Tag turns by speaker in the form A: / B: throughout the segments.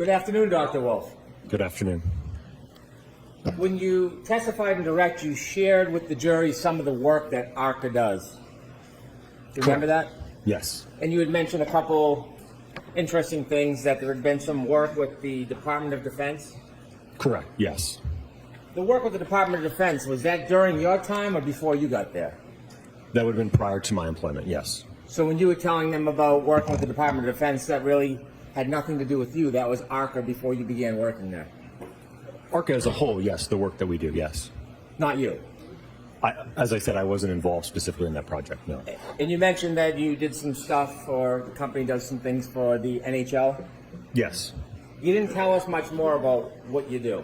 A: Good afternoon, Dr. Wolfe.
B: Good afternoon.
A: When you testified in direct, you shared with the jury some of the work that ARCCA does. Do you remember that?
B: Yes.
A: And you had mentioned a couple interesting things, that there had been some work with the Department of Defense.
B: Correct, yes.
A: The work with the Department of Defense, was that during your time or before you got there?
B: That would have been prior to my employment, yes.
A: So when you were telling them about working with the Department of Defense, that really had nothing to do with you. That was ARCCA before you began working there.
B: ARCCA as a whole, yes, the work that we do, yes.
A: Not you.
B: As I said, I wasn't involved specifically in that project, no.
A: And you mentioned that you did some stuff, or the company does some things for the NHL.
B: Yes.
A: You didn't tell us much more about what you do.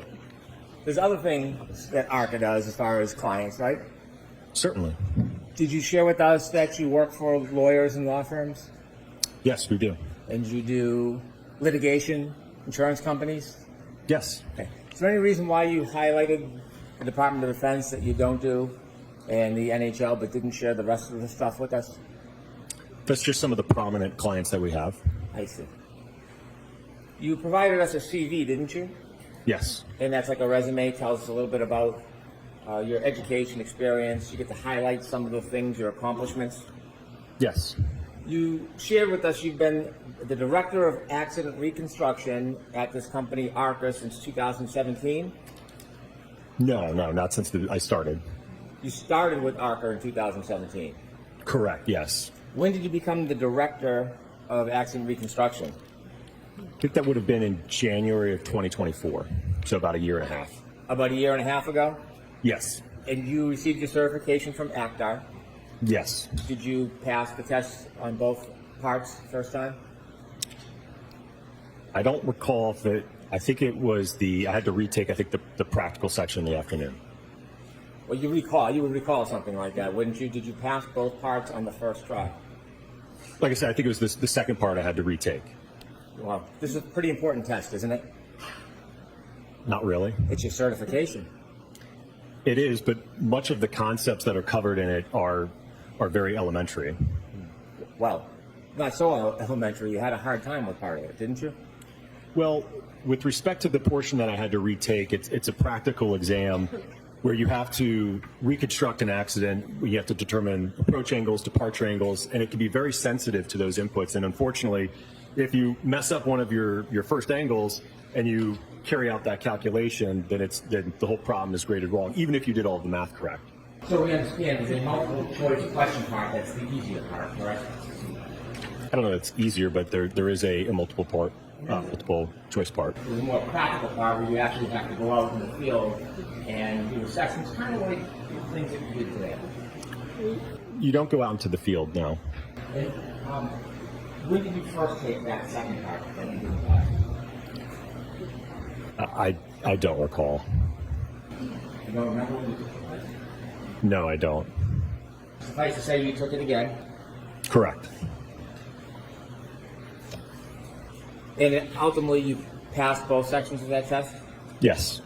A: There's other things that ARCCA does as far as clients, right?
B: Certainly.
A: Did you share with us that you work for lawyers and law firms?
B: Yes, we do.
A: And you do litigation, insurance companies?
B: Yes.
A: Okay. Is there any reason why you highlighted the Department of Defense that you don't do, and the NHL, but didn't share the rest of the stuff with us?
B: That's just some of the prominent clients that we have.
A: I see. You provided us a CV, didn't you?
B: Yes.
A: And that's like a resume, tells us a little bit about your education experience. You get to highlight some of the things, your accomplishments.
B: Yes.
A: You shared with us you've been the Director of Accident Reconstruction at this company, ARCCA, since 2017.
B: No, not since I started.
A: You started with ARCCA in 2017.
B: Correct, yes.
A: When did you become the Director of Accident Reconstruction?
B: I think that would have been in January of 2024, so about a year and a half.
A: About a year and a half ago?
B: Yes.
A: And you received your certification from ARCCA.
B: Yes.
A: Did you pass the test on both parts first time?
B: I don't recall if it, I think it was I had to retake, I think, the practical section in the afternoon.
A: Well, you would recall something like that, wouldn't you? Did you pass both parts on the first try?
B: Like I said, I think it was the second part I had to retake.
A: Well, this is a pretty important test, isn't it?
B: Not really.
A: It's your certification.
B: It is, but much of the concepts that are covered in it are very elementary.
A: Well, not so elementary. You had a hard time with part of it, didn't you?
B: Well, with respect to the portion that I had to retake, it's a practical exam where you have to reconstruct an accident. You have to determine approach angles, departure angles, and it can be very sensitive to those inputs. And unfortunately, if you mess up one of your first angles and you carry out that calculation, then the whole problem is graded wrong, even if you did all of the math correct.
A: So we understand the multiple choice question part, that's the easier part, correct?
B: I don't know if it's easier, but there is a multiple choice part.
A: There's a more practical part where you actually have to go out in the field and do assessments, kind of like the things that you did today.
B: You don't go out into the field, no.
A: And, when did you first take that second part that you didn't pass?
B: I don't recall.
A: You don't remember when you took it?
B: No, I don't.
A: Suffice to say you took it again.
B: Correct.
A: And ultimately you passed both sections of that test?
B: Yes.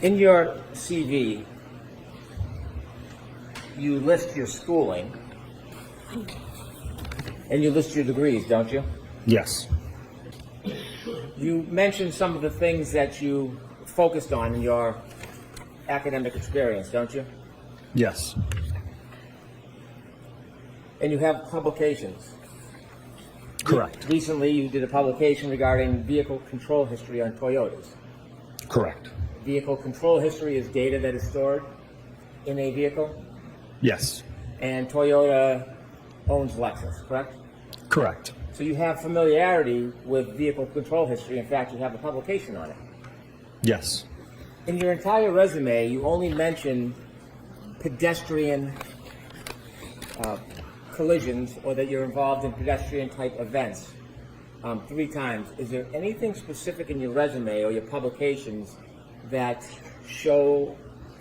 A: In your CV, you list your schooling and you list your degrees, don't you?
B: Yes.
A: You mentioned some of the things that you focused on in your academic experience, don't you?
B: Yes.
A: And you have publications.
B: Correct.
A: Recently, you did a publication regarding vehicle control history on Toyotas.
B: Correct.
A: Vehicle control history is data that is stored in a vehicle,
B: Yes.
A: and Toyota owns Lexus, correct?
B: Correct.
A: So you have familiarity with vehicle control history. In fact, you have a publication on it.
B: Yes.
A: In your entire resume, you only mention pedestrian collisions, or that you're involved in pedestrian-type events 3 times. Is there anything specific in your resume or your publications that show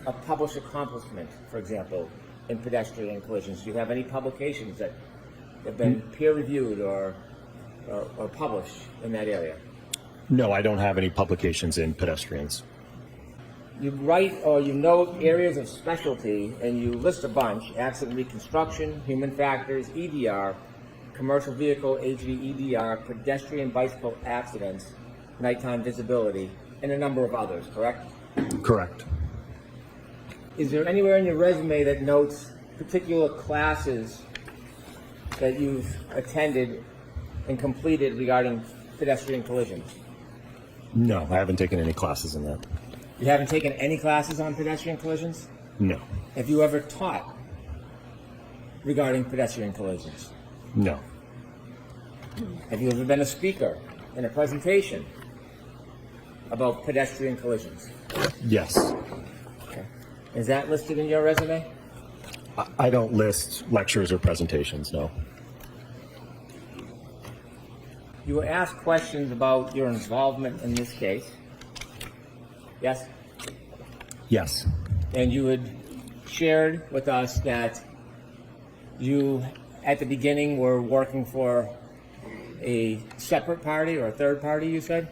A: a published accomplishment, for example, in pedestrian collisions? Do you have any publications that have been peer-reviewed or published in that area?
B: No, I don't have any publications in pedestrians.
A: You write or you note areas of specialty, and you list a bunch: accident reconstruction, human factors, EDR, commercial vehicle HVEDR, pedestrian bicycle accidents, nighttime visibility, and a number of others, correct?
B: Correct.
A: Is there anywhere in your resume that notes particular classes that you've attended and completed regarding pedestrian collisions?
B: No, I haven't taken any classes in that.
A: You haven't taken any classes on pedestrian collisions?
B: No.
A: Have you ever taught regarding pedestrian collisions?
B: No.
A: Have you ever been a speaker in a presentation about pedestrian collisions?
B: Yes.
A: Okay. Is that listed in your resume?
B: I don't list lectures or presentations, no.
A: You were asked questions about your involvement in this case. Yes?
B: Yes.
A: And you had shared with us that you, at the beginning, were working for a separate party or a third party, you said?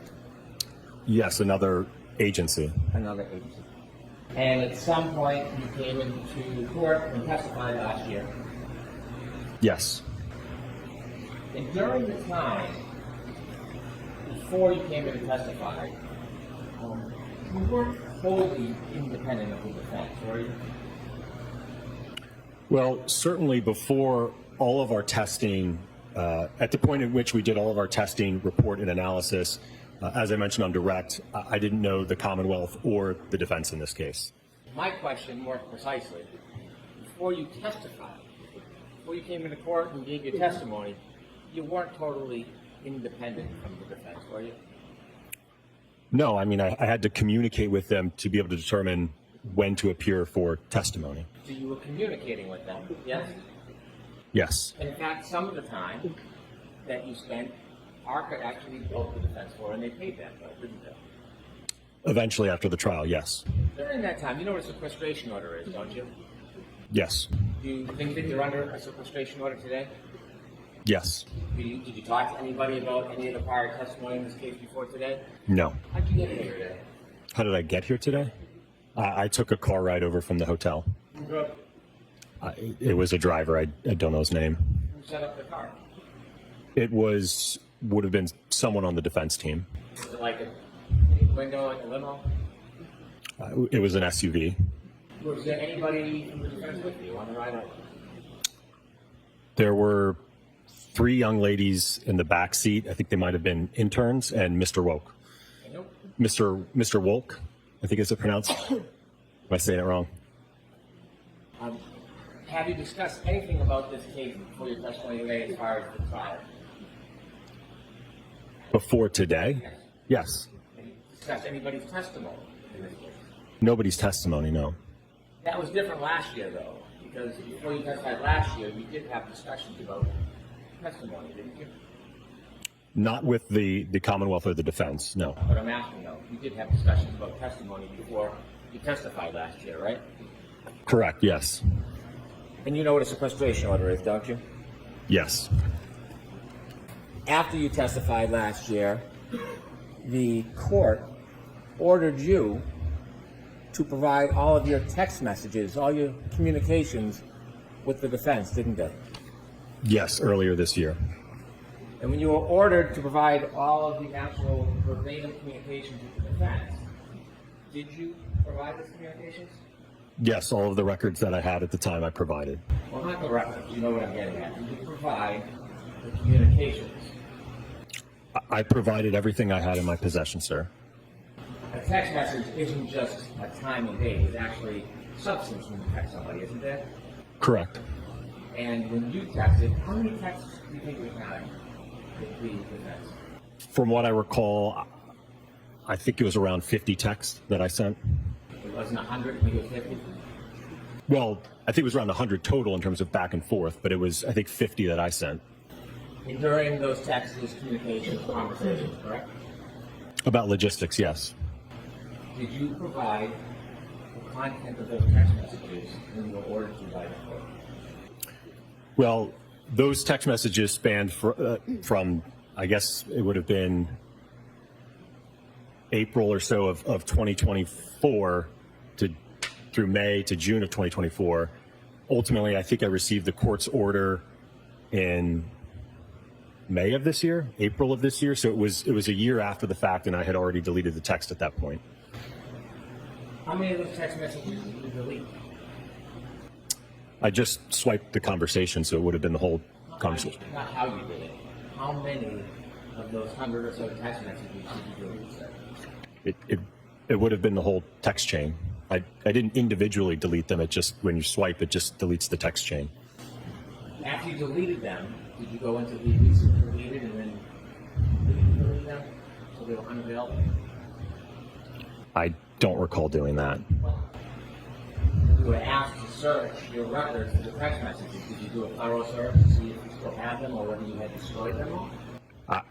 B: Yes, another agency.
A: Another agency. And at some point, you came into court and testified last year.
B: Yes.
A: And during the time, before you came in to testify, you weren't wholly independent of the defense, were you?
B: Well, certainly before all of our testing, at the point at which we did all of our testing, report, and analysis, as I mentioned on direct, I didn't know the Commonwealth or the defense in this case.
A: My question, more precisely, before you testified, before you came into court and gave your testimony, you weren't totally independent from the defense, were you?
B: No, I mean, I had to communicate with them to be able to determine when to appear for testimony.
A: So you were communicating with them, yes?
B: Yes.
A: In fact, some of the time that you spent, ARCCA actually built the defense for, and they paid that, though, didn't they?
B: Eventually after the trial, yes.
A: During that time, you know what a sequestration order is, don't you?
B: Yes.
A: Do you think that you're under a sequestration order today?
B: Yes.
A: Did you talk to anybody about any of the prior testimony in this case before today?
B: No.
A: How'd you get here today?
B: How did I get here today? I took a car ride over from the hotel.
A: Who drove?
B: It was a driver. I don't know his name.
A: Who set up the car?
B: It would have been someone on the defense team.
A: Was it like a window, like a limo?
B: It was an SUV.
A: Was there anybody from the defense with you on the ride over?
B: There were 3 young ladies in the back seat. I think they might have been interns, and Mr. Woke.
A: Nope.
B: Mr. Wolke, I think is it pronounced? Am I saying it wrong?
A: Have you discussed anything about this case before your testimony today as far as the trial?
B: Before today?
A: Yes.
B: Yes.
A: Have you discussed anybody's testimony in this case?
B: Nobody's testimony, no.
A: That was different last year, though, because before you testified last year, you did have discussions about testimony, didn't you?
B: Not with the Commonwealth or the defense, no.
A: But I'm asking, though, you did have discussions about testimony before you testified last year, right?
B: Correct, yes.
A: And you know what a sequestration order is, don't you?
B: Yes.
A: After you testified last year, the court ordered you to provide all of your text messages, all your communications with the defense, didn't they?
B: Yes, earlier this year.
A: And when you were ordered to provide all of the actual verbatim communications with the defense, did you provide those communications?
B: Yes, all of the records that I had at the time I provided.
A: Well, not the records. You know what I'm getting at. Did you provide the communications?
B: I provided everything I had in my possession, sir.
A: A text message isn't just a time and date. It's actually substance when you text somebody, isn't it?
B: Correct.
A: And when you texted, how many texts do you think you had with the defense?
B: From what I recall, I think it was around 50 texts that I sent.
A: It wasn't 100, maybe it was 50?
B: Well, I think it was around 100 total in terms of back and forth, but it was, I think, 50 that I sent.
A: And during those texts, communications, conversations, correct?
B: About logistics, yes.
A: Did you provide the content of those text messages when you were ordered to by the court?
B: Well, those text messages spanned from, I guess it would have been April or so of 2024 through May to June of 2024. Ultimately, I think I received the court's order in May of this year, April of this year. So it was a year after the fact, and I had already deleted the text at that point.
A: How many of those text messages did you delete?
B: I just swiped the conversation, so it would have been the whole conversation.
A: Not how you did it. How many of those 100 or so text messages did you delete, sir?
B: It would have been the whole text chain. I didn't individually delete them. It just, when you swipe, it just deletes the text chain.
A: After you deleted them, did you go into the recently deleted and then delete them so they were unavailable?
B: I don't recall doing that.
A: You were asked to search your records for the text messages. Did you do a thorough search to see if you still have them or whether you had destroyed them all?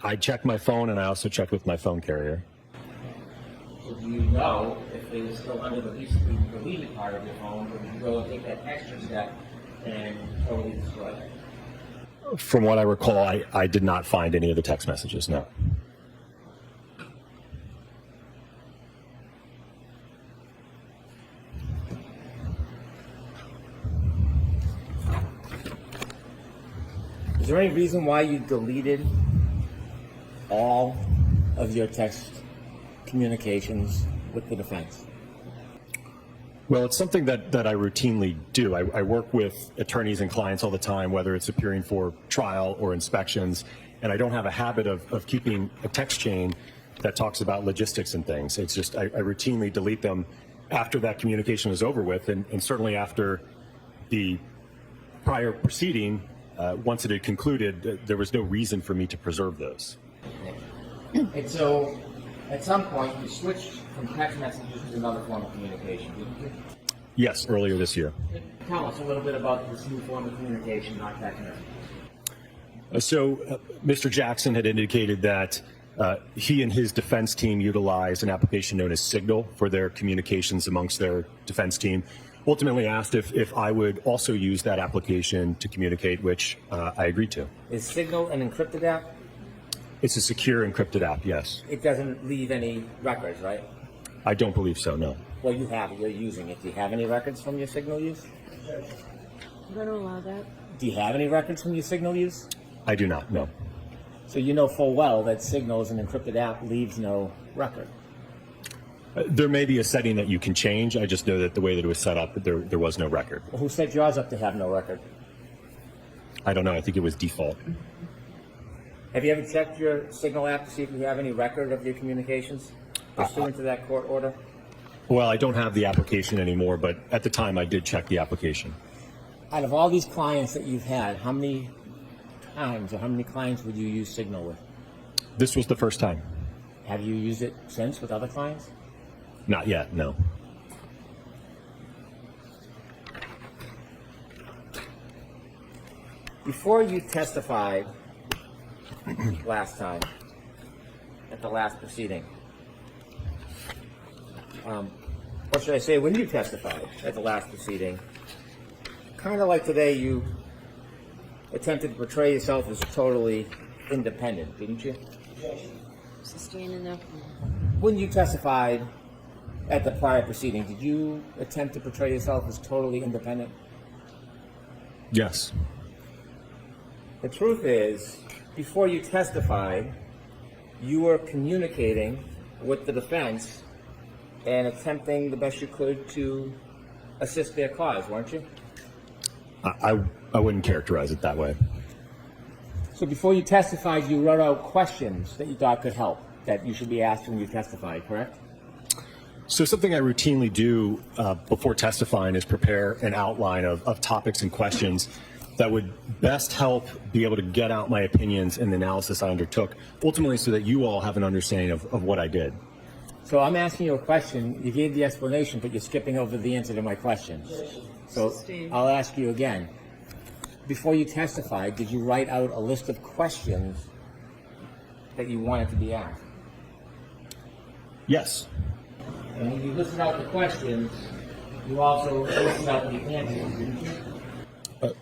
B: I checked my phone, and I also checked with my phone carrier.
A: So do you know if they were still under the recently deleted part of your phone, or did you go and take that extra step and totally destroy it?
B: From what I recall, I did not find any of the text messages, no.
A: Is there any reason why you deleted all of your text communications with the defense?
B: Well, it's something that I routinely do. I work with attorneys and clients all the time, whether it's appearing for trial or inspections, and I don't have a habit of keeping a text chain that talks about logistics and things. It's just I routinely delete them after that communication is over with, and certainly after the prior proceeding, once it had concluded, there was no reason for me to preserve those.
A: And so, at some point, you switched from text messages to another form of communication, didn't you?
B: Yes, earlier this year.
A: Tell us a little bit about this new form of communication, not text messages.
B: Mr. Jackson had indicated that he and his defense team utilized an application known as Signal for their communications amongst their defense team. Ultimately asked if I would also use that application to communicate, which I agreed to.
A: Is Signal an encrypted app?
B: It's a secure encrypted app, yes.
A: It doesn't leave any records, right?
B: I don't believe so, no.
A: Well, you have it. You're using it. Do you have any records from your Signal use?
C: I'm going to allow that.
A: Do you have any records from your Signal use?
B: I do not, no.
A: So you know full well that Signal as an encrypted app leaves no record.
B: There may be a setting that you can change. I just know that the way that it was set up, there was no record.
A: Well, who set yours up to have no record?
B: I don't know. I think it was default.
A: Have you ever checked your Signal app to see if you have any record of your communications pursuant to that court order?
B: Well, I don't have the application anymore, but at the time I did check the application.
A: Out of all these clients that you've had, how many times or how many clients would you use Signal with?
B: This was the first time.
A: Have you used it since with other clients?
B: Not yet, no.
A: Before you testified last time, at the last proceeding, or should I say when you testified at the last proceeding, kind of like today, you attempted to portray yourself as totally independent, didn't you?
C: Sustain enough.
A: When you testified at the prior proceeding, did you attempt to portray yourself as totally independent?
B: Yes.
A: The truth is, before you testified, you were communicating with the defense and attempting the best you could to assist their cause, weren't you?
B: I wouldn't characterize it that way.
A: So before you testified, you wrote out questions that you thought could help, that you should be asked when you testified, correct?
B: So something I routinely do before testifying is prepare an outline of topics and questions that would best help be able to get out my opinions and the analysis I undertook, ultimately so that you all have an understanding of what I did.
A: So I'm asking you a question. You gave the explanation, but you're skipping over the answer to my question. So I'll ask you again. Before you testified, did you write out a list of questions that you wanted to be asked?
B: Yes.
A: And when you listed out the questions, you also listed out the answers, didn't you?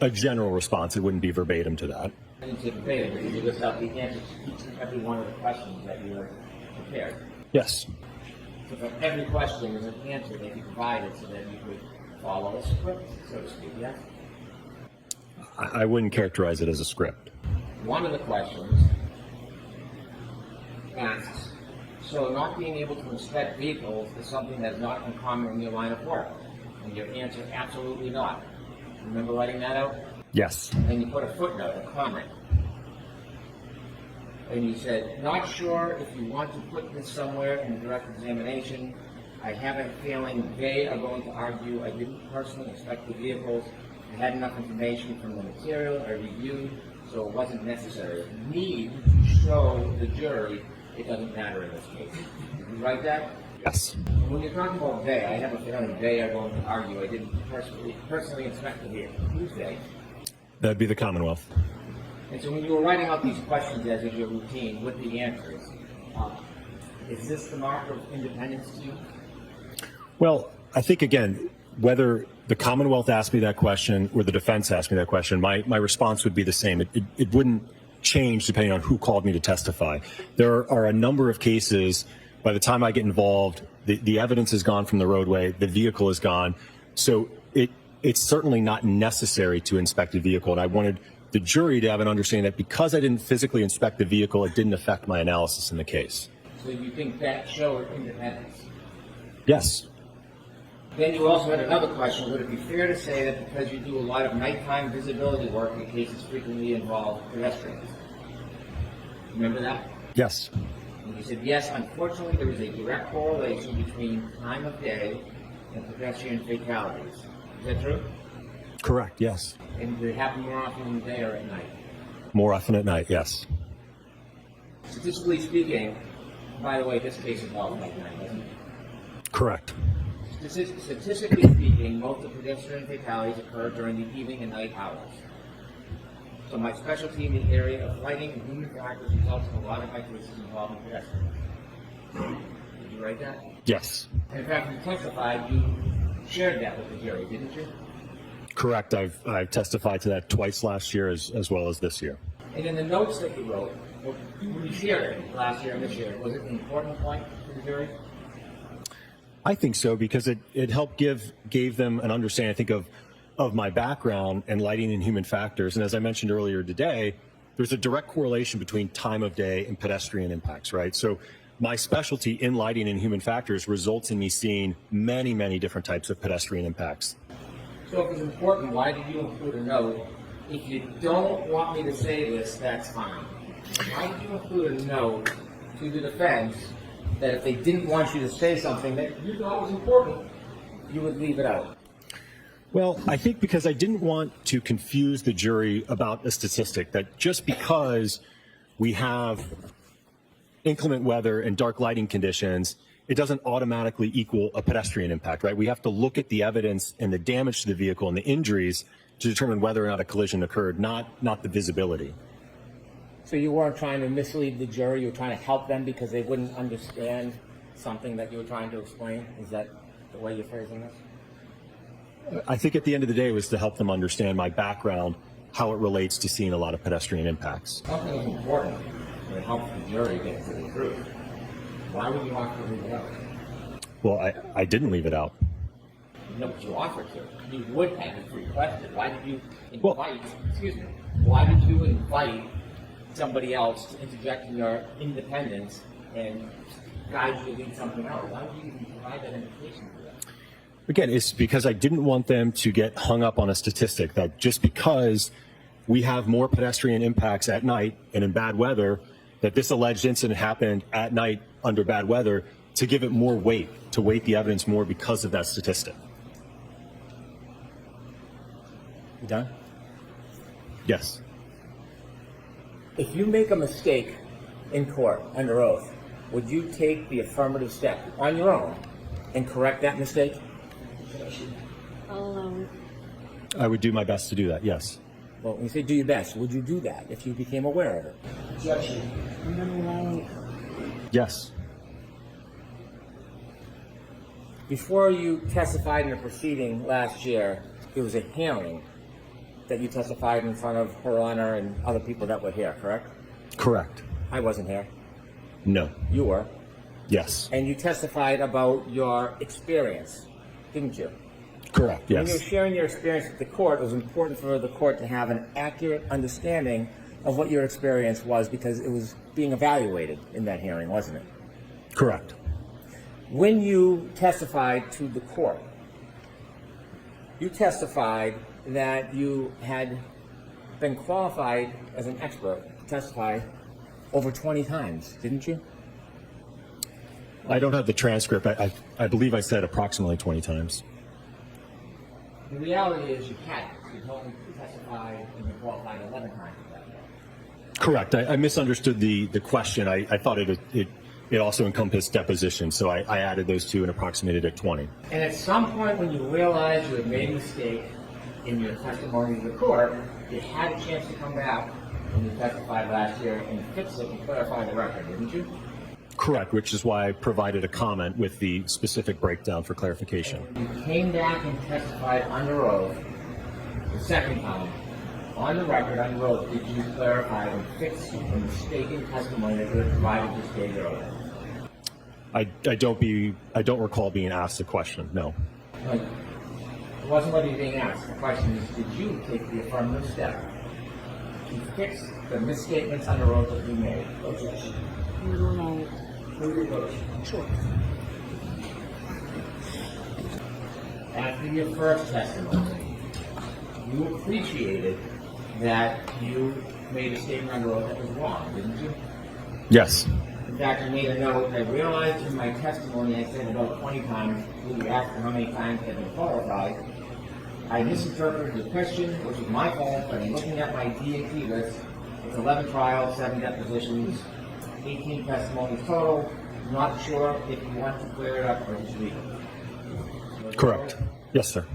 B: A general response. It wouldn't be verbatim to that.
A: I didn't say verbatim, but you list out the answers to each and every one of the questions that you were prepared.
B: Yes.
A: So for every question, there's an answer that you provided so that you could follow a script, so to speak, yes?
B: I wouldn't characterize it as a script.
A: one of the questions asks, so not being able to inspect vehicles is something that's not uncommon in your line of work? And your answer, absolutely not. Remember writing that out?
B: Yes.
A: And you put a footnote, a comment. And you said, not sure if you want to put this somewhere in the direct examination. I have a feeling they are going to argue I didn't personally inspect the vehicles. I had enough information from the material I reviewed, so it wasn't necessary. If you need to show the jury, it doesn't matter in this case. Did you write that?
B: Yes.
A: When you're talking about they, I have a feeling they are going to argue I didn't personally inspect the vehicle. Who's they?
B: That'd be the Commonwealth.
A: And so when you were writing out these questions as is your routine with the answers, is this the mark of independence to you?
B: Well, I think, again, whether the Commonwealth asked me that question or the defense asked me that question, my response would be the same. It wouldn't change depending on who called me to testify. There are a number of cases, by the time I get involved, the evidence is gone from the roadway, the vehicle is gone. So it's certainly not necessary to inspect a vehicle. And I wanted the jury to have an understanding that because I didn't physically inspect the vehicle, it didn't affect my analysis in the case.
A: So you think that showed independence?
B: Yes.
A: Then you also had another question. Would it be fair to say that because you do a lot of nighttime visibility work, the cases frequently involve pedestrians? Remember that?
B: Yes.
A: And you said, yes, unfortunately, there is a direct correlation between time of day and pedestrian fatalities. Is that true?
B: Correct, yes.
A: And do they happen more often in the day or at night?
B: More often at night, yes.
A: Statistically speaking, by the way, this case involves night, doesn't it?
B: Correct.
A: Statistically speaking, most of pedestrian fatalities occur during the evening and night hours. So my specialty in the area of lighting and human factors results in a lot of my cases involving pedestrians. Did you write that?
B: Yes.
A: And in fact, you testified, you shared that with the jury, didn't you?
B: Correct. I've testified to that twice last year as well as this year.
A: And in the notes that you wrote, when you shared it last year and this year, was it an important point to the jury?
B: I think so, because it helped gave them an understanding, I think, of my background and lighting and human factors. And as I mentioned earlier today, there's a direct correlation between time of day and pedestrian impacts, right? So my specialty in lighting and human factors results in me seeing many, many different types of pedestrian impacts.
A: So if it's important, why did you include a note? If you don't want me to say this, that's fine. Why did you include a note to the defense that if they didn't want you to say something that you thought was important, you would leave it out?
B: Well, I think because I didn't want to confuse the jury about a statistic that just because we have inclement weather and dark lighting conditions, it doesn't automatically equal a pedestrian impact, right? We have to look at the evidence and the damage to the vehicle and the injuries to determine whether or not a collision occurred, not the visibility.
A: So you weren't trying to mislead the jury, you were trying to help them because they wouldn't understand something that you were trying to explain? Is that the way you're phrasing this?
B: I think at the end of the day it was to help them understand my background, how it relates to seeing a lot of pedestrian impacts.
A: Something is important to help the jury get to the truth. Why would you want to leave it out?
B: Well, I didn't leave it out.
A: No, but you offered to. You would have if requested. Why did you invite, why did you invite somebody else to interject in your independence and guide you to lead something else? Why would you even provide that invitation for that?
B: Again, it's because I didn't want them to get hung up on a statistic that just because we have more pedestrian impacts at night and in bad weather, that this alleged incident happened at night under bad weather, to give it more weight, to weight the evidence more because of that statistic.
A: You done?
B: Yes.
A: If you make a mistake in court under oath, would you take the affirmative step on your own and correct that mistake?
C: I'll allow it.
B: I would do my best to do that, yes.
A: Well, when you say do your best, would you do that if you became aware of it?
C: I'm gonna allow it.
B: Yes.
A: Before you testified in a proceeding last year, there was a hearing that you testified in front of Her Honor and other people that were here, correct?
B: Correct.
A: I wasn't here.
B: No.
A: You were.
B: Yes.
A: And you testified about your experience, didn't you?
B: Correct,
A: When you were
B: yes.
A: sharing your experience with the court, it was important for the court to have an accurate understanding of what your experience was because it was being evaluated in that hearing, wasn't it?
B: Correct.
A: When you testified to the court, you testified that you had been qualified as an expert to testify over 20 times, didn't you?
B: I don't have the transcript. I believe I said approximately 20 times.
A: The reality is you hadn't. You've only testified and been qualified 11 times.
B: Correct. I misunderstood the question. I thought it also encompassed deposition, so I added those two and approximated at 20.
A: And at some point when you realized you had made a mistake in your testimony to the court, you had a chance to come back when you testified last year and fix it and clarify the record, didn't you?
B: Correct, which is why I provided a comment with the specific breakdown for clarification.
A: And you came back and testified under oath the second time. On the record, under oath, did you clarify and fix the mistaken testimony that you had provided this day earlier?
B: I don't recall being asked the question. No.
A: It wasn't what you were being asked. The question is, did you take the affirmative step to fix the misstatements under oath that you made?
C: Objection. Sure.
A: After your first testimony, you appreciated that you made a statement under oath that was wrong, didn't you?
B: Yes.
A: In fact, you made a note. I realized in my testimony I said about 20 times, when you asked how many times I've been qualified, I misinterpreted the question, which was my fault, but in looking at my D&T list, it's 11 trials, 7 depositions, 18 testimonies total. Not sure if you want to clear it up or just leave it.
B: Correct. Yes, sir.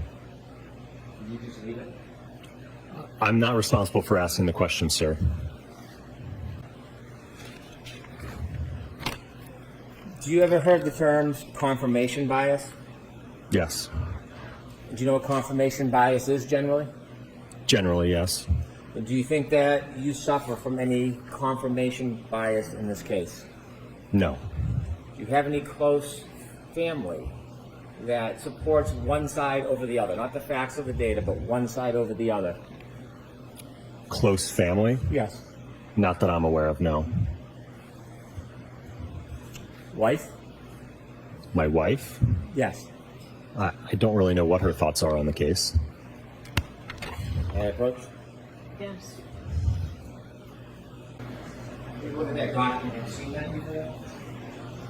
A: Did you just leave it?
B: I'm not responsible for asking the question, sir.
A: Do you ever heard the terms confirmation bias?
B: Yes.
A: Do you know what confirmation bias is generally?
B: Generally, yes.
A: Do you think that you suffer from any confirmation bias in this case?
B: No.
A: Do you have any close family that supports one side over the other? Not the facts of the data, but one side over the other.
B: Close family?
A: Yes.
B: Not that I'm aware of, no.
A: Wife?
B: My wife?
A: Yes.
B: I don't really know what her thoughts are on the case.
A: May I approach?
C: Yes.
A: You look at that document. Have you seen that before?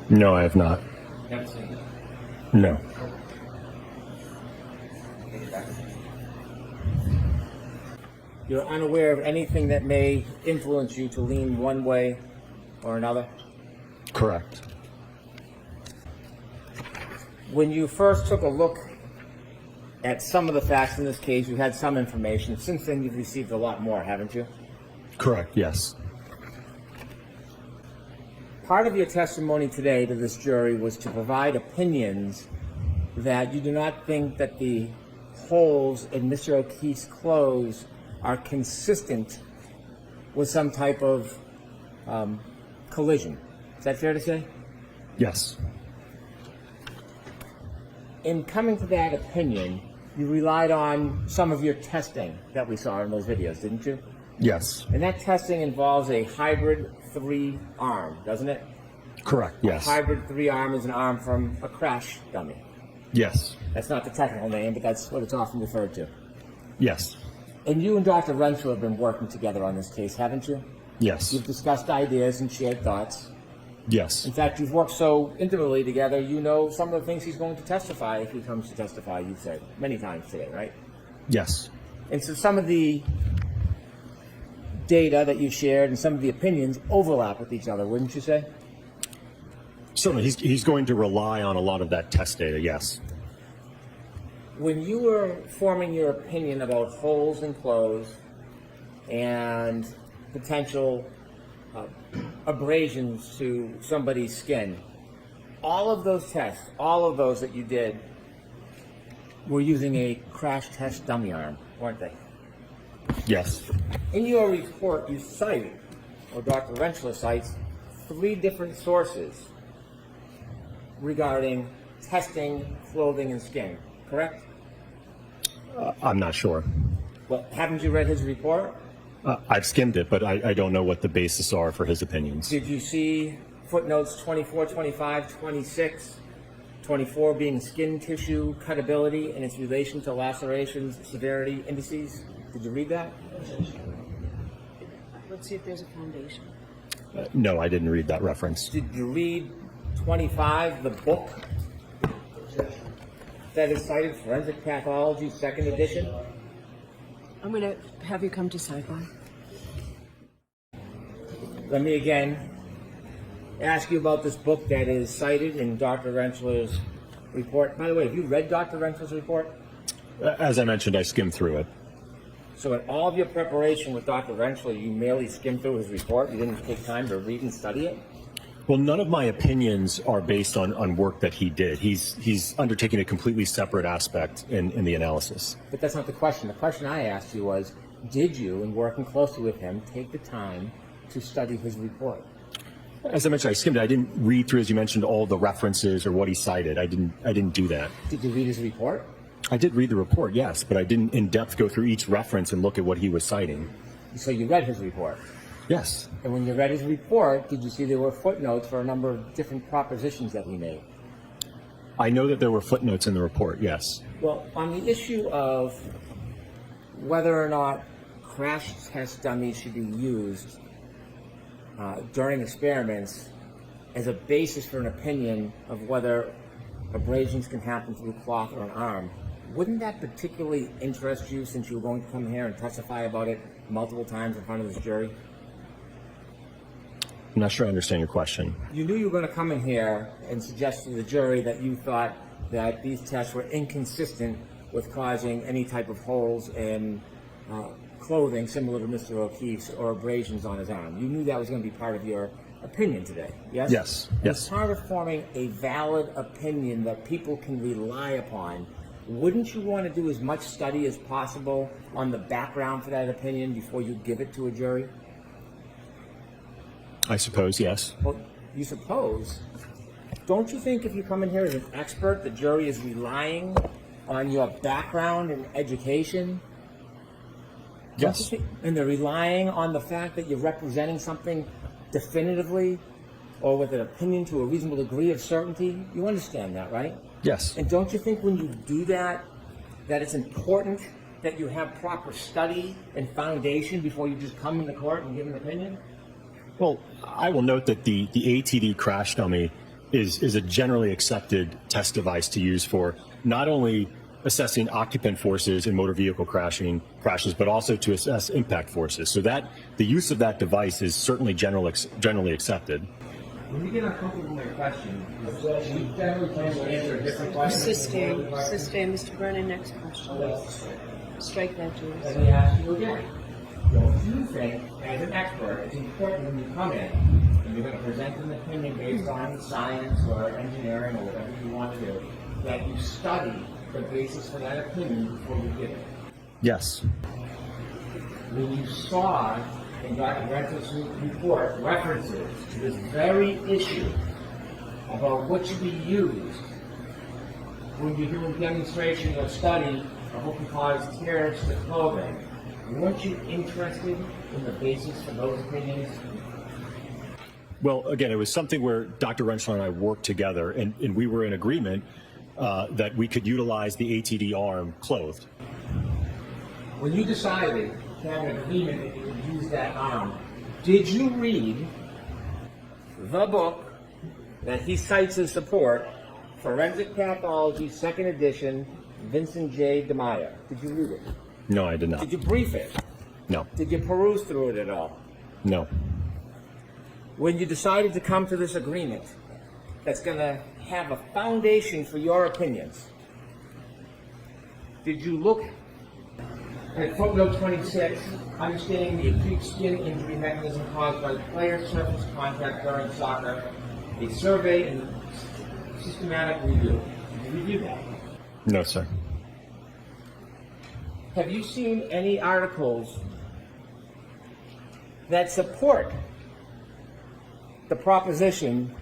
B: No, I have not.
A: Never seen it.
B: No.
A: You're unaware of anything that may influence you to lean one way or another?
B: Correct.
A: When you first took a look at some of the facts in this case, you had some information. Since then, you've received a lot more, haven't you?
B: Correct, yes.
A: Part of your testimony today to this jury was to provide opinions that you do not think that the holes in Mr. O'Keefe's clothes are consistent with some type of collision. Is that fair to say?
B: Yes.
A: In coming to that opinion, you relied on some of your testing that we saw in those videos, didn't you?
B: Yes.
A: And that testing involves a hybrid 3-arm, doesn't it?
B: Correct, yes.
A: Hybrid 3-arm is an arm from a crash dummy.
B: Yes.
A: That's not the technical name, but that's what it's often referred to.
B: Yes.
A: And you and Dr. Retrial have been working together on this case, haven't you?
B: Yes.
A: You've discussed ideas and shared thoughts.
B: Yes.
A: In fact, you've worked so intimately together, you know some of the things he's going to testify if he comes to testify, you've said many times today, right?
B: Yes.
A: And so some of the data that you shared and some of the opinions overlap with each other, wouldn't you say?
B: Certainly, he's going to rely on a lot of that test data, yes.
A: When you were forming your opinion about holes in clothes and potential abrasions to somebody's skin, all of those tests, all of those that you did, were using a crash test dummy arm, weren't they?
B: Yes.
A: In your report, you cite, or Dr. Retrial cites, 3 different sources regarding testing clothing and skin, correct?
B: I'm not sure.
A: Well, haven't you read his report?
B: I've skimmed it, but I don't know what the basis are for his opinions.
A: Did you see footnotes 24, 25, 26, 24 being skin tissue cutability and its relation to lacerations, severity, indices? Did you read that?
C: Let's see if there's a foundation.
B: No, I didn't read that reference.
A: Did you read 25, the book that is cited, Forensic Pathology, second edition?
C: I'm going to have you come to sidebar.
A: Let me again ask you about this book that is cited in Dr. Rentschler's report. By the way, have you read Dr. Rentschler's report?
B: As I mentioned, I skimmed through it.
A: So in all of your preparation with Dr. Rentschler, you merely skimmed through his report? You didn't take time to read and study it?
B: Well, none of my opinions are based on work that he did. He's undertaking a completely separate aspect in the analysis.
A: But that's not the question. The question I asked you was, did you, in working closely with him, take the time to study his report?
B: As I mentioned, I skimmed it. I didn't read through, as you mentioned, all the references or what he cited. I didn't do that.
A: Did you read his report?
B: I did read the report, yes, but I didn't in depth go through each reference and look at what he was citing.
A: So you read his report?
B: Yes.
A: And when you read his report, did you see there were footnotes for a number of different propositions that he made?
B: I know that there were footnotes in the report, yes.
A: Well, on the issue of whether or not crash test dummies should be used during experiments as a basis for an opinion of whether abrasions can happen through cloth or an arm, wouldn't that particularly interest you since you were going to come here and testify about it multiple times in front of this jury?
B: I'm not sure I understand your question.
A: You knew you were going to come in here and suggest to the jury that you thought that these tests were inconsistent with causing any type of holes in clothing similar to Mr. O'Keefe's or abrasions on his arm. You knew that was going to be part of your opinion today, yes?
B: Yes, yes.
A: As part of forming a valid opinion that people can rely upon, wouldn't you want to do as much study as possible on the background for that opinion before you give it to a jury?
B: I suppose, yes.
A: Well, you suppose. Don't you think if you come in here as an expert, the jury is relying on your background and education? Don't you
B: Yes.
A: think- and they're relying on the fact that you're representing something definitively or with an opinion to a reasonable degree of certainty? You understand that, right?
B: Yes.
A: And don't you think when you do that, that it's important that you have proper study and foundation before you just come into court and give an opinion?
B: Well, I will note that the ATD crash dummy is a generally accepted test device to use for not only assessing occupant forces in motor vehicle crashes, but also to assess impact forces. So that the use of that device is certainly generally accepted.
A: When you get uncomfortable with your question, you generally plan to answer a different question.
C: Sustain, Mr. Brennan, next question. Strike that, Jules.
A: Let me ask you again. Don't you think, as an expert, it's important when you come in and you're going to present an opinion based on science or engineering or whatever you want to do, that you study the basis for that opinion before you give it?
B: Yes.
A: When you saw in Dr. Rentzler's report references to this very issue about what should be used when you're doing demonstration or study of what can cause tears to clothing, weren't you interested in the basis for those opinions?
B: Well, again, it was something where Dr. Rentschler and I worked together, and we were in agreement that we could utilize the ATD arm clothed.
A: When you decided to have an agreement that you could use that arm, did you read the book that he cites as support, Forensic Pathology, second edition, Vincent J. DeMaio? Did you read it?
B: No, I did not.
A: Did you brief it?
B: No.
A: Did you peruse through it at all?
B: No.
A: When you decided to come to this agreement that's going to have a foundation for your opinions, did you look at footnote 26, understanding the acute skin injury mechanism caused by player surface contact during soccer, a survey and systematic review? Did you review that?
B: No, sir.
A: Have you seen any articles that support the proposition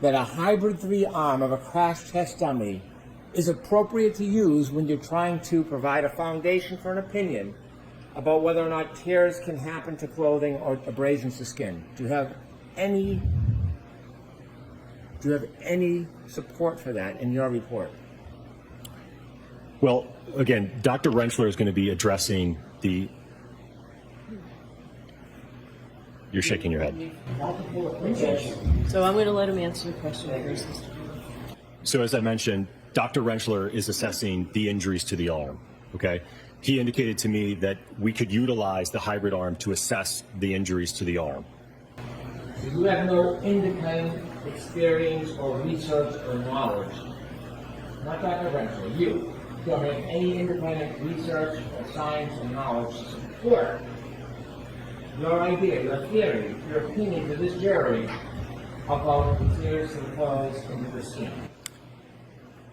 A: that a hybrid 3 arm of a crash test dummy is appropriate to use when you're trying to provide a foundation for an opinion about whether or not tears can happen to clothing or abrasions to skin. Do you have any support for that in your report?
B: Well, again, Dr. Rentschler is going to be addressing the. You're shaking your head.
C: So I'm going to let him answer the question first.
B: So as I mentioned, Dr. Rentschler is assessing the injuries to the arm. Okay, he indicated to me that we could utilize the hybrid arm to assess the injuries to the arm.
A: So you have no independent experience or research or knowledge, not Dr. Rentschler, you don't have any independent research or science or knowledge to support your idea, your theory, your opinion to this jury about the tears to the clothes into the skin.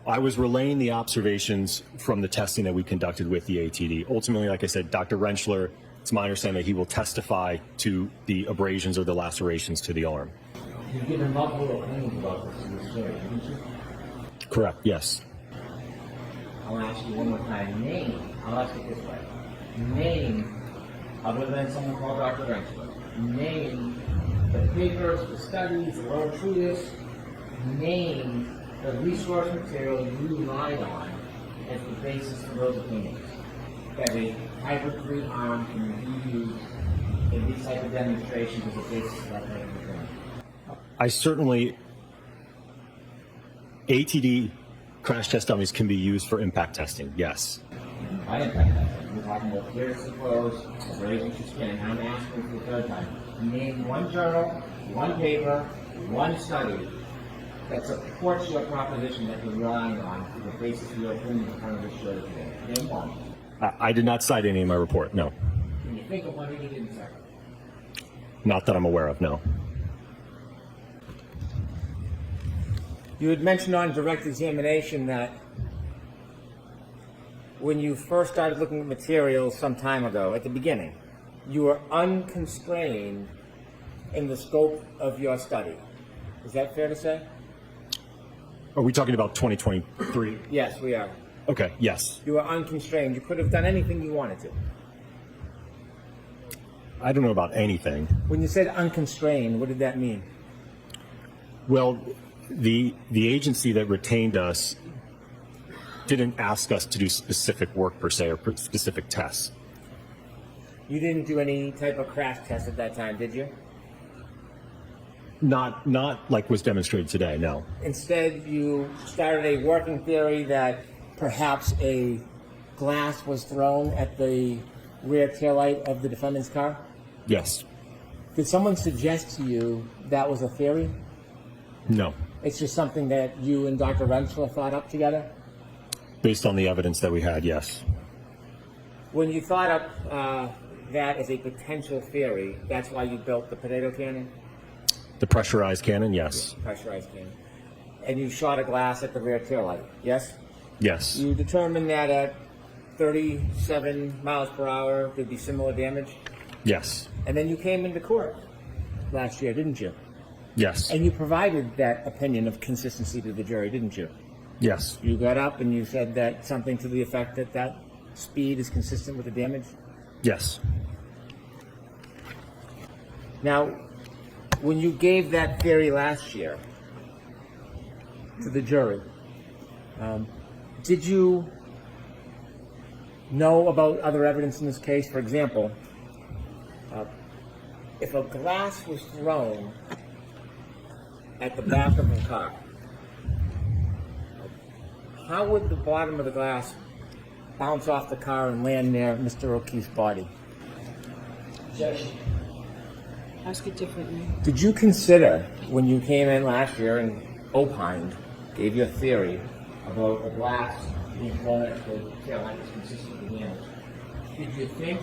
B: I was relaying the observations from the testing that we conducted with the ATD. Ultimately, like I said, Dr. Rentschler, it's my understanding that he will testify to the abrasions or the lacerations to the arm.
A: You've given multiple opinions about this in this jury, didn't you?
B: Correct, yes.
A: I'll ask you one more time. I'll ask it this way. Name, other than someone called Dr. Rentschler, name the papers, the studies, the world treatise, name the resource material you relied on as the basis for those opinions. That a hybrid three-arm can be used in these type of demonstrations as a basis for that type of opinion.
B: I certainly, ATD crash test dummies can be used for impact testing, yes.
A: I impact testing. We're talking about tears to clothes, abrasions to skin, and I'm asking for the third time. Name one journal, one paper, one study that supports your proposition that you're relying on for the basis of your opinion in front of this jury today. Name one.
B: I did not cite any in my report, no.
A: Can you think of one that you didn't cite?
B: Not that I'm aware of, no.
A: You had mentioned on direct examination that when you first started looking at materials some time ago, at the beginning, you were unconstrained in the scope of your study. Is that fair to say?
B: Are we talking about 2023?
A: Yes, we are.
B: Okay, yes.
A: You were unconstrained. You could have done anything you wanted to.
B: I don't know about anything.
A: When you said unconstrained, what did that mean?
B: Well, the agency that retained us didn't ask us to do specific work per se or specific tests.
A: You didn't do any type of crash test at that time, did you?
B: Not like was demonstrated today, no.
A: Instead, you started a working theory that perhaps a glass was thrown at the rear taillight of the defendant's car?
B: Yes.
A: Did someone suggest to you that was a theory?
B: No.
A: It's just something that you and Dr. Rentschler thought up together?
B: Based on the evidence that we had, yes.
A: When you thought up that as a potential theory, that's why you built the potato cannon?
B: The pressurized cannon, yes.
A: Pressurized cannon. And you shot a glass at the rear taillight, yes?
B: Yes.
A: You determined that at 37 miles per hour there'd be similar damage?
B: Yes.
A: And then you came into court last year, didn't you?
B: Yes.
A: And you provided that opinion of consistency to the jury, didn't you?
B: Yes.
A: You got up and you said that something to the effect that that speed is consistent with the damage?
B: Yes.
A: Now, when you gave that theory last year to the jury, did you know about other evidence in this case? For example, if a glass was thrown at the back of a car, how would the bottom of the glass bounce off the car and land near Mr. O'Keefe's body?
C: Ask it differently.
A: Did you consider, when you came in last year and opined, gave your theory about a glass being thrown at the taillight is consistent with the damage, did you think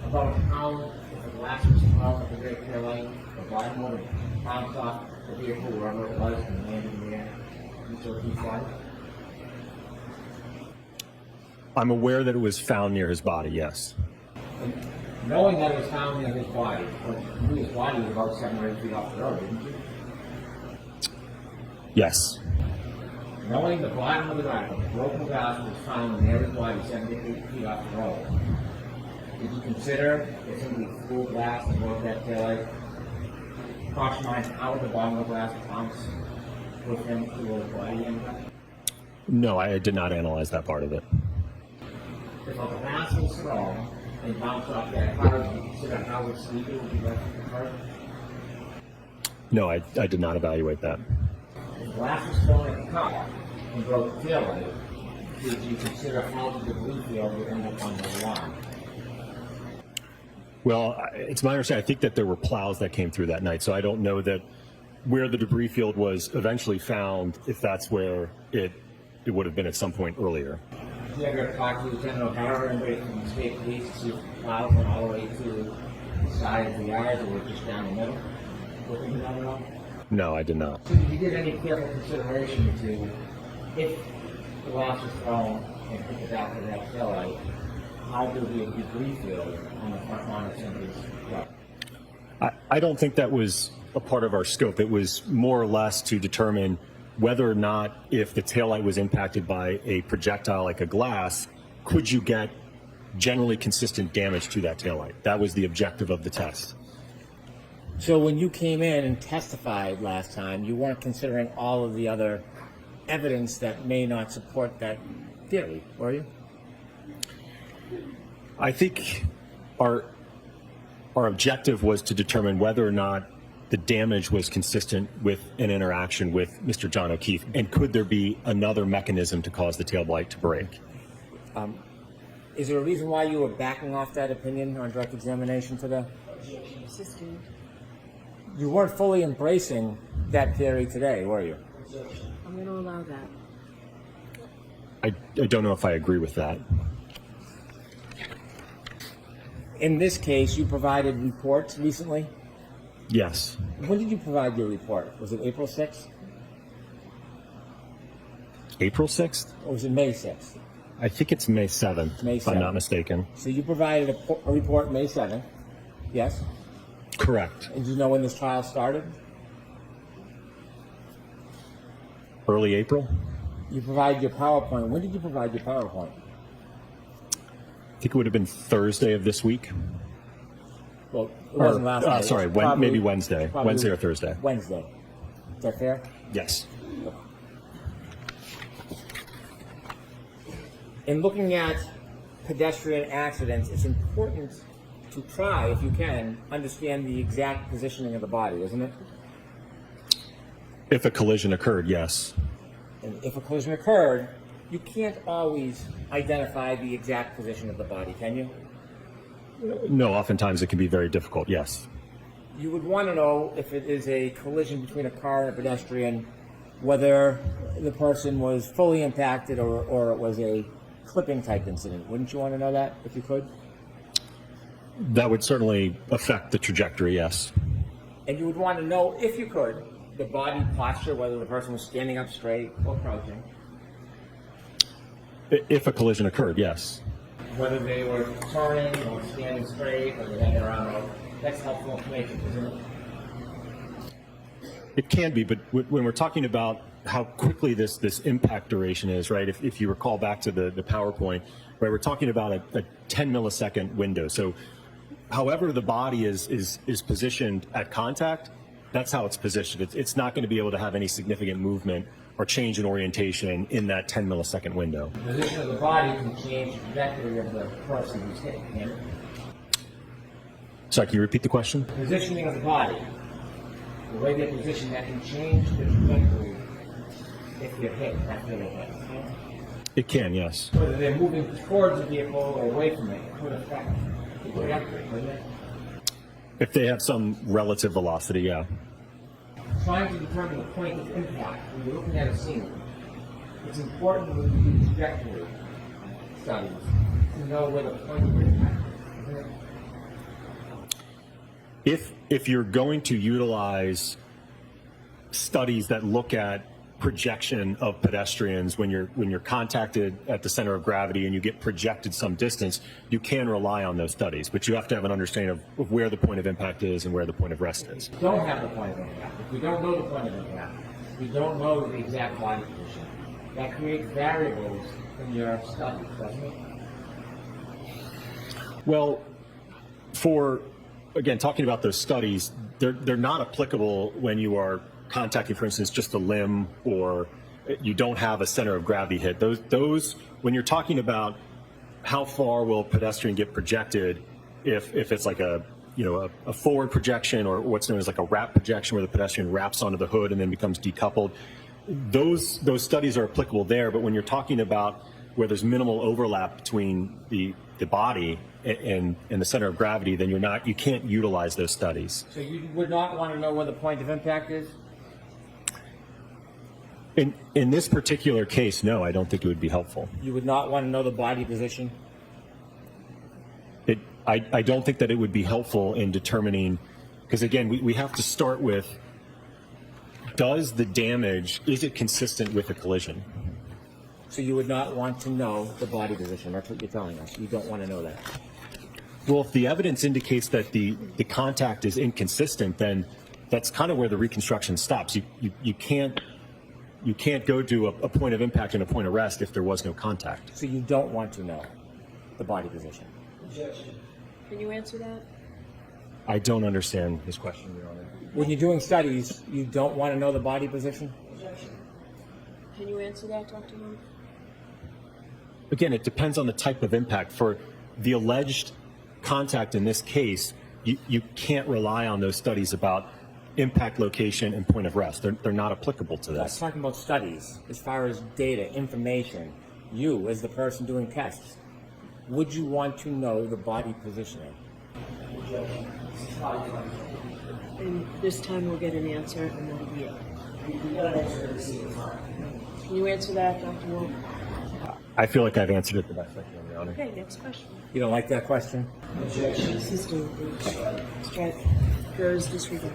A: about how, if a glass was thrown at the rear taillight, the bottom would have bounced off the vehicle, wherever it was, and landed near Mr. O'Keefe's body?
B: I'm aware that it was found near his body, yes.
A: And knowing that it was found near his body, you knew his body was about 7 or 8 feet off the road, didn't you?
B: Yes.
A: Knowing the bottom of the glass, the broken glass was found near his body 7 to 8 feet off the road, Did you consider if somebody flew a glass and broke that taillight, cross mine out of the bottom of the glass, bounce with him to a body impact?
B: No, I did not analyze that part of it.
A: If a glass was thrown and bounced off that car, did you consider how its sleeper would be left in the car?
B: No, I did not evaluate that.
A: If glass was thrown at the car and broke the taillight, did you consider how the debris field would end up on the lawn?
B: Well, it's my understanding, I think that there were plows that came through that night, so I don't know that where the debris field was eventually found, if that's where it would have been at some point earlier.
A: Did you ever talk to Lieutenant O'Hara and anybody from the state police to see if the plows went all the way to the side of the yard or were just down the middle? Looking down the road?
B: No, I did not.
A: So did you give any careful consideration to if the glass was thrown and hit the back of that taillight, how there would be a debris field on the front lawn of somebody's truck?
B: I don't think that was a part of our scope. It was more or less to determine whether or not, if the taillight was impacted by a projectile like a glass, could you get generally consistent damage to that taillight? That was the objective of the test.
A: So when you came in and testified last time, you weren't considering all of the other evidence that may not support that theory, were you?
B: I think our objective was to determine whether or not the damage was consistent with an interaction with Mr. John O'Keefe, and could there be another mechanism to cause the taillight to break?
A: Is there a reason why you were backing off that opinion on direct examination today?
C: Assistant.
A: You weren't fully embracing that theory today, were you?
C: I'm going to allow that.
B: I don't know if I agree with that.
A: In this case, you provided reports recently.
B: Yes.
A: When did you provide your report? Was it April 6th?
B: April 6th?
A: Or was it May 6th?
B: I think it's May 7th,
A: May
B: if I'm
A: 7th.
B: not mistaken.
A: So you provided a report May 7th, yes?
B: Correct.
A: And do you know when this trial started?
B: Early April?
A: You provided your PowerPoint. When did you provide your PowerPoint?
B: I think it would have been Thursday of this week.
A: Well, it wasn't last night.
B: Sorry,
A: It's probably-
B: maybe Wednesday.
A: probably
B: Wednesday or Thursday.
A: Wednesday. Is that fair?
B: Yes.
A: In looking at pedestrian accidents, it's important to try, if you can, understand the exact positioning of the body, isn't it?
B: If a collision occurred, yes.
A: And if a collision occurred, you can't always identify the exact position of the body, can you?
B: No, oftentimes it can be very difficult, yes.
A: You would want to know if it is a collision between a car and a pedestrian, whether the person was fully impacted or it was a clipping type incident. Wouldn't you want to know that if you could?
B: That would certainly affect the trajectory, yes.
A: And you would want to know, if you could, the body posture, whether the person was standing up straight or crouching.
B: If a collision occurred, yes.
A: Whether they were turning or standing straight or they had their arm out. That's helpful information, isn't it?
B: It can be, but when we're talking about how quickly this impact duration is, right? If you recall back to the PowerPoint, right, we're talking about a 10 millisecond window. So however the body is positioned at contact, that's how it's positioned. It's not going to be able to have any significant movement or change in orientation in that 10 millisecond window.
A: The position of the body can change the trajectory of the person who's hit, can it?
B: Sorry, can you repeat the question?
A: Positioning of the body, the way they're positioned, that can change the trajectory if you're hit after they're hit.
B: It can, yes.
A: Whether they're moving towards the vehicle or away from it could affect the trajectory, couldn't it?
B: If they have some relative velocity, yeah.
A: Trying to determine the point of impact when you're looking at a scene, it's important when you do trajectory studies to know where the point of impact is, isn't it?
B: If you're going to utilize studies that look at projection of pedestrians when you're contacted at the center of gravity and you get projected some distance, you can rely on those studies, but you have to have an understanding of where the point of impact is and where the point of rest is.
A: We don't have the point of impact. If we don't know the point of impact, we don't know the exact body position. That creates variables in your study, doesn't it?
B: Well, Again, talking about those studies, they're not applicable when you are contacting, for instance, just a limb or you don't have a center of gravity hit. Those when you're talking about how far will a pedestrian get projected, if it's like a forward projection or what's known as like a wrap projection where the pedestrian wraps onto the hood and then becomes decoupled, those studies are applicable there. But when you're talking about where there's minimal overlap between the body and the center of gravity, then you can't utilize those studies.
A: So you would not want to know where the point of impact is?
B: In this particular case, no, I don't think it would be helpful.
A: You would not want to know the body position?
B: I don't think that it would be helpful in determining, because again, we have to start with, is it consistent with a collision?
A: So you would not want to know the body position. That's what you're telling us. You don't want to know that.
B: Well, if the evidence indicates that the contact is inconsistent, then that's kind of where the reconstruction stops. You can't go to a point of impact and a point of rest if there was no contact.
A: So you don't want to know the body position.
C: Can you answer that?
B: I don't understand his question, Your Honor.
A: When you're doing studies, you don't want to know the body position?
C: Can you answer that, Dr. Wolfe?
B: Again, it depends on the type of impact. For the alleged contact in this case, you can't rely on those studies about impact location and point of rest. They're not applicable to
A: I'm
B: this.
A: talking about studies. As far as data, information, you as the person doing tests, would you want to know the body positioning?
C: And this time we'll get an answer, and that'll be it. Can you answer that, Dr. Wolfe?
B: I feel like I've answered it the best I can, Your Honor.
C: Okay, next question.
A: You don't like that question?
C: Assistant strike. Jurors disregard.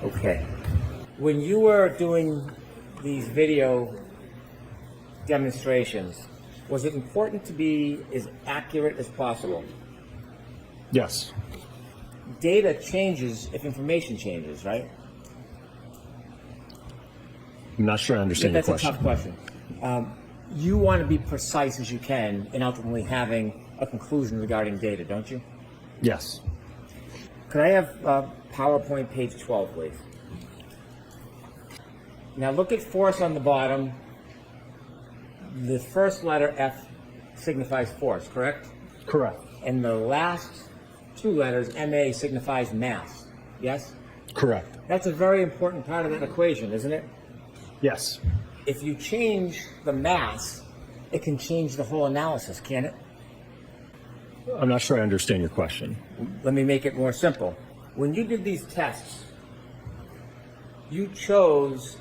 A: Okay. When you were doing these video demonstrations, was it important to be as accurate as possible?
B: Yes.
A: Data changes if information changes, right?
B: I'm not sure I understand your
A: That's
B: question.
A: a tough question. You want to be precise as you can in ultimately having a conclusion regarding data, don't you?
B: Yes.
A: Could I have PowerPoint page 12, please? Now look at force on the bottom. The first letter F signifies force, correct?
B: Correct.
A: And the last two letters, MA, signifies mass, yes?
B: Correct.
A: That's a very important part of that equation, isn't it?
B: Yes.
A: If you change the mass, it can change the whole analysis, can't it?
B: I'm not sure I understand your question.
A: Let me make it more simple. When you did these tests, you chose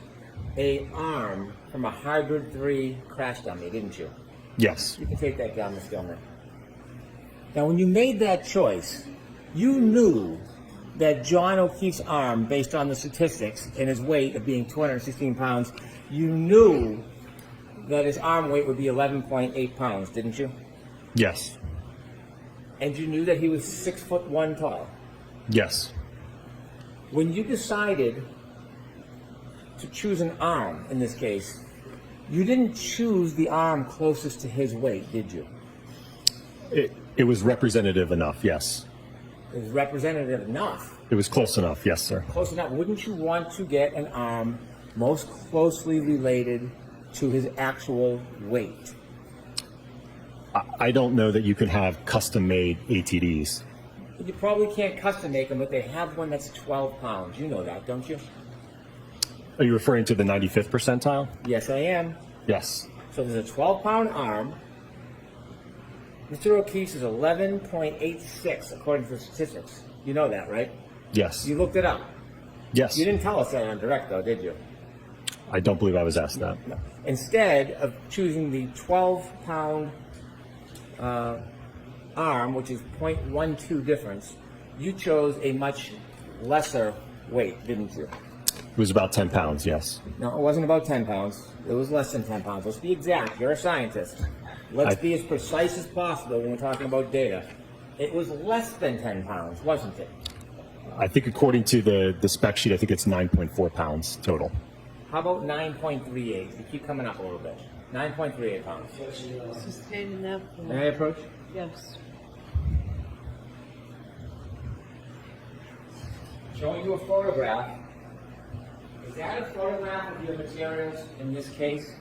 A: a arm from a hybrid 3 crash dummy, didn't you?
B: Yes.
A: You can take that down, Ms. Gilmer. Now, when you made that choice, you knew that John O'Keefe's arm, based on the statistics and his weight of being 216 pounds, you knew that his arm weight would be 11.8 pounds, didn't you?
B: Yes.
A: And you knew that he was 6'1" tall.
B: Yes.
A: When you decided to choose an arm, in this case, you didn't choose the arm closest to his weight, did you?
B: It was representative enough, yes.
A: It was representative enough.
B: It was close enough, yes, sir.
A: Close enough. Wouldn't you want to get an arm most closely related to his actual weight?
B: I don't know that you can have custom-made ATDs.
A: You probably can't custom make them, but they have one that's 12 pounds. You know that, don't you?
B: Are you referring to the 95th percentile?
A: Yes, I am.
B: Yes.
A: So there's a 12-pound arm. Mr. O'Keefe's is 11.86, according to the statistics. You know that, right?
B: Yes.
A: You looked it up.
B: Yes.
A: You didn't tell us that on direct, though, did you?
B: I don't believe I was asked that.
A: No. Instead of choosing the 12-pound arm, which is 0.12 difference, you chose a much lesser weight, didn't you?
B: It was about 10 pounds, yes.
A: No, it wasn't about 10 pounds. It was less than 10 pounds. Let's be exact. You're a scientist. Let's be as precise as possible when we're talking about data. It was less than 10 pounds, wasn't it?
B: I think according to the spec sheet, I think it's 9.4 pounds total.
A: How about 9.38? You keep coming up a little bit. 9.38 pounds.
C: Sustain in that point.
A: May I approach?
C: Yes.
A: showing you a photograph. Is that a photograph of your materials in this case?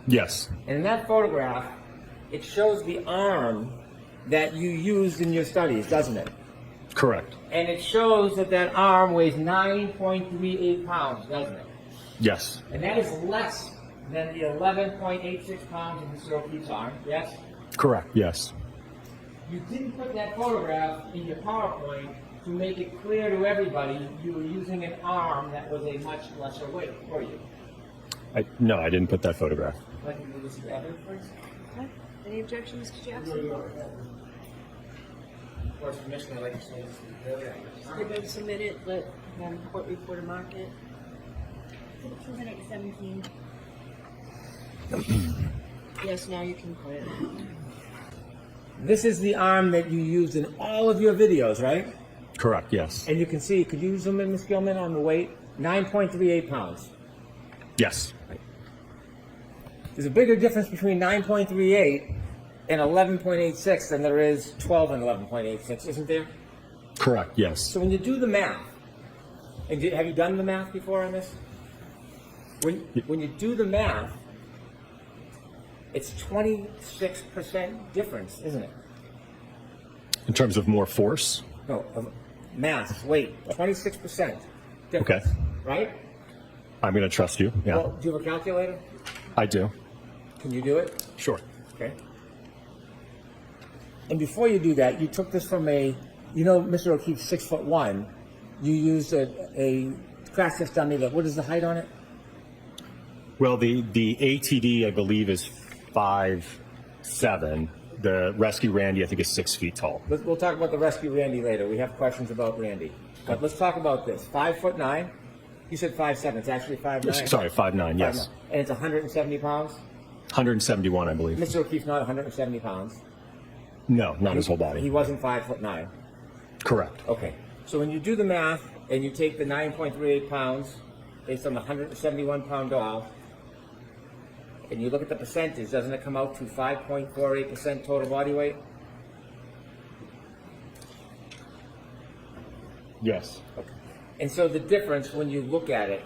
B: Yes.
A: And in that photograph, it shows the arm that you used in your studies, doesn't it?
B: Correct.
A: And it shows that that arm weighs 9.38 pounds, doesn't it?
B: Yes.
A: And that is less than the 11.86 pounds of Mr. O'Keefe's arm, yes?
B: Correct. Yes.
A: You didn't put that photograph in your PowerPoint to make it clear to everybody you were using an arm that was a much lesser weight, were you?
B: No, I didn't put that photograph.
A: Like you do this together, please?
C: Okay. Any objection, Mr. Jackson?
A: Of course, Commissioner, like you say,
C: We're going to submit it, let court reporter mark it.
D: 217.
C: Yes, now you can put it.
A: This is the arm that you used in all of your videos, right?
B: Correct. Yes.
A: And you can see, could you zoom in, Ms. Gilman, on the weight? 9.38 pounds.
B: Yes.
A: There's a bigger difference between 9.38 and 11.86 than there is 12 and 11.86, isn't there?
B: Correct. Yes.
A: So when you do the math, and have you done the math before on this? When you do the math, it's 26% difference, isn't it?
B: In terms of more force.
A: No, of mass, weight, 26% difference,
B: Okay.
A: right?
B: I'm going to trust you. Yeah.
A: Well, do you have a calculator?
B: I do.
A: Can you do it?
B: Sure.
A: Okay. And before you do that, you took this from Mr. O'Keefe's 6'1". You used a crash test dummy that, what is the height on it?
B: Well, the ATD, I believe, is 5'7". The Rescue Randy, I think, is 6 feet tall.
A: We'll talk about the Rescue Randy later. We have questions about Randy. But let's talk about this. 5'9". You said 5'7". It's actually 5'9".
B: Sorry, 5'9", yes.
A: 5'9". And it's 170 pounds?
B: 171, I believe.
A: Mr. O'Keefe's not 170 pounds.
B: No, not his whole
A: He
B: body.
A: wasn't 5'9".
B: Correct.
A: Okay. So when you do the math and you take the 9.38 pounds based on the 171 pound doll, and you look at the percentage, doesn't it come out to 5.48% total body weight?
B: Yes.
A: Okay. And so the difference, when you look at it,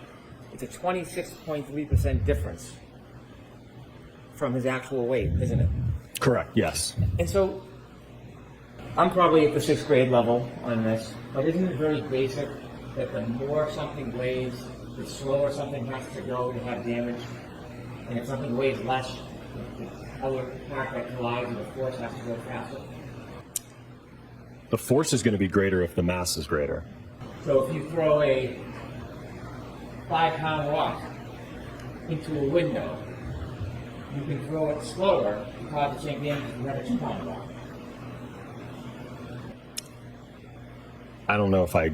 A: it's a 26.3% difference from his actual weight, isn't it?
B: Correct, yes.
A: And so I'm probably at the 6th grade level on this, but isn't it very basic that the more something weighs, the slower something has to go to have damage? And if something weighs less, the other part that collides with the force has to go faster?
B: The force is going to be greater if the mass is greater.
A: So if you throw a 5-pound rock into a window, you can throw it slower to cause the same damage as another 2-pound rock.
B: I don't know if I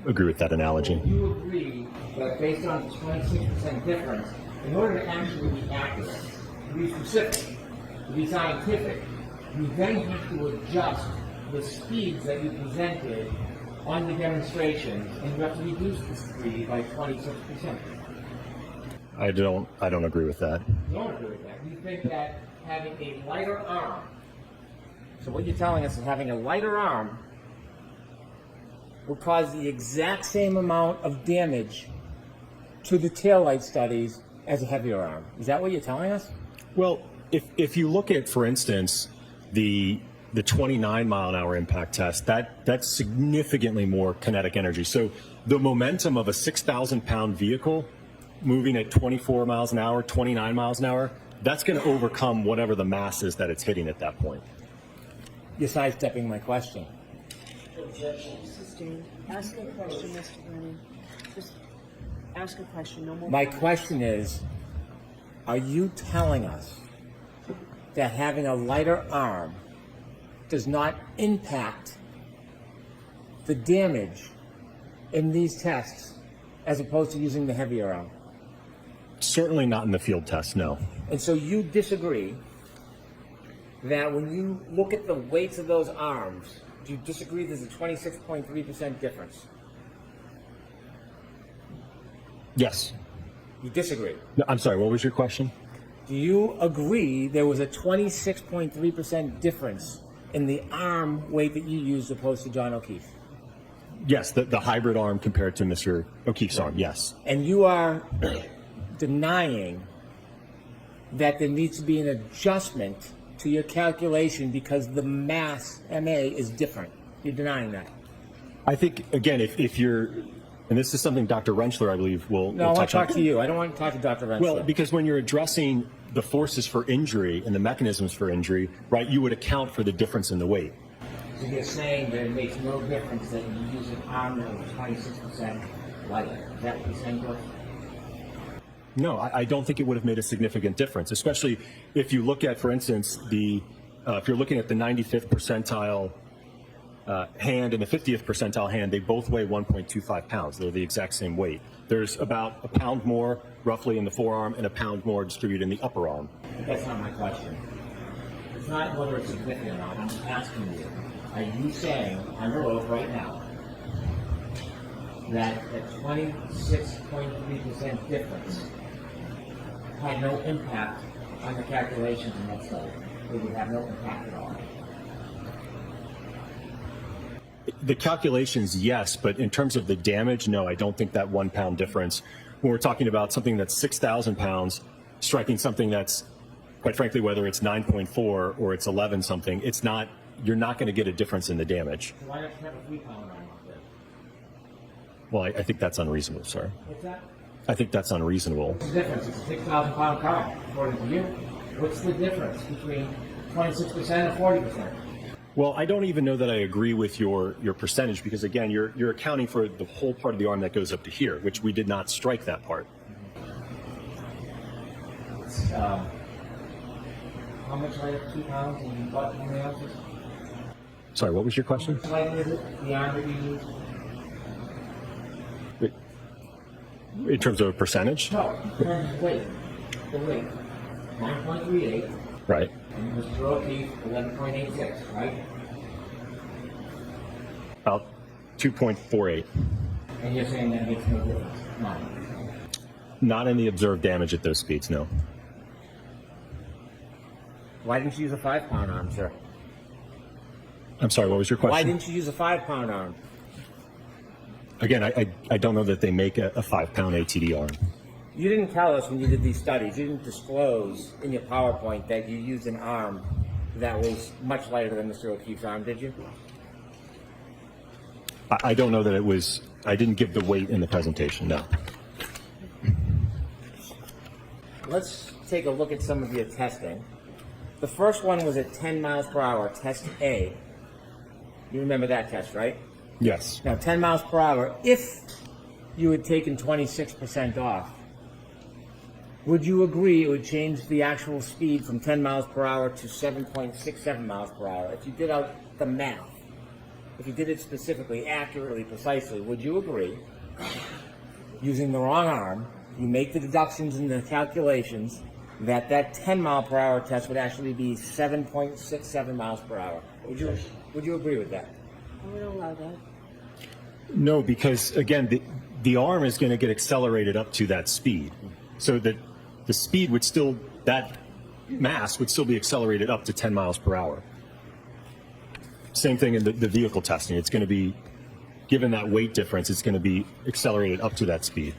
B: agree with that analogy.
A: You agree that based on the 26% difference, in order to actually be accurate, to be specific, to be scientific, you then have to adjust the speeds that you presented on the demonstrations, and you have to reduce the speed by 26%.
B: I don't agree with that.
A: You don't agree with that. You think that having a lighter arm, so what you're telling us is having a lighter arm will cause the exact same amount of damage to the taillight studies as a heavier arm. Is that what you're telling us?
B: Well, if you look at, for instance, the 29-mile-an-hour impact test, that's significantly more kinetic energy. So the momentum of a 6,000-pound vehicle moving at 24 miles an hour, 29 miles an hour, that's going to overcome whatever the mass is that it's hitting at that point.
A: You're sidestepping my question.
C: Sustained. Ask a question, Mr. Brennan. Just ask a question, no more.
A: My question is, are you telling us that having a lighter arm does not impact the damage in these tests as opposed to using the heavier arm?
B: Certainly not in the field test, no.
A: And so you disagree that when you look at the weights of those arms, do you disagree there's a 26.3% difference?
B: Yes.
A: You disagree?
B: No, I'm sorry, what was your question?
A: Do you agree there was a 26.3% difference in the arm weight that you used opposed to John O'Keefe?
B: Yes, the hybrid arm compared to Mr. O'Keefe's arm, yes.
A: And you are denying that there needs to be an adjustment to your calculation because the mass, MA, is different. You're denying that.
B: I think, again, if you're, and this is something Dr. Rentschler, I believe, will
A: No, I want
B: touch
A: to talk
B: on.
A: to you. I don't want to talk to Dr. Rentschler.
B: Well, because when you're addressing the forces for injury and the mechanisms for injury, right, you would account for the difference in the weight.
A: So you're saying that it makes no difference that you use an arm that was 26% lighter. Is that what you're saying to us?
B: No, I don't think it would have made a significant difference, especially if you look at, for instance, if you're looking at the 95th percentile hand and the 50th percentile hand, they both weigh 1.25 pounds. They're the exact same weight. There's about a pound more roughly in the forearm and a pound more distributed in the upper arm.
A: That's not my question. It's not whether it's significant or not. I'm asking you, are you saying under oath right now that the 26.3% difference had no impact on the calculations in that study? It would have no impact at all.
B: The calculations, yes, but in terms of the damage, no, I don't think that 1 pound difference, when we're talking about something that's 6,000 pounds, striking something that's, quite frankly, whether it's 9.4 or it's 11 something, it's not, you're not going to get a difference in the damage.
A: So why not have a 3 pound arm up there?
B: Well, I think that's unreasonable, sir.
A: What's that?
B: I think that's unreasonable.
A: What's the difference? It's a 6,000 pound car, according to you. What's the difference between 26% and 40%?
B: Well, I don't even know that I agree with your percentage because, again, you're accounting for the whole part of the arm that goes up to here, which we did not strike that part.
A: How much lighter? 2 pounds and what? How many ounces?
B: Sorry, what was your question?
A: How much lighter is it? The arm that you use?
B: In terms of a percentage?
A: No, in terms of weight. The weight. 9.38.
B: Right.
A: And Mr. O'Keefe, 11.86, right?
B: About 2.48.
A: And you're saying that makes no difference? None.
B: Not in the observed damage at those speeds, no.
A: Why didn't you use a 5 pound arm, sir?
B: I'm sorry, what was your question?
A: Why didn't you use a 5 pound arm?
B: Again, I don't know that they make a 5 pound ATD arm.
A: You didn't tell us when you did these studies, you didn't disclose in your PowerPoint that you used an arm that was much lighter than Mr. O'Keefe's arm, did you?
B: I don't know that it was, I didn't give the weight in the presentation, no.
A: Let's take a look at some of your testing. The first one was at 10 miles per hour, test A. You remember that test, right?
B: Yes.
A: Now, 10 miles per hour, if you had taken 26% off, would you agree it would change the actual speed from 10 miles per hour to 7.67 miles per hour? If you did out the math, if you did it specifically, accurately, precisely, would you agree, using the wrong arm, you make the deductions and the calculations, that 10 mile per hour test would actually be 7.67 miles per hour? Would you agree with that?
C: I would allow that.
B: No, because again, the arm is going to get accelerated up to that speed. So that the speed would still, that mass would still be accelerated up to 10 miles per hour. Same thing in the vehicle testing. It's going to be, given that weight difference, it's going to be accelerated up to that speed.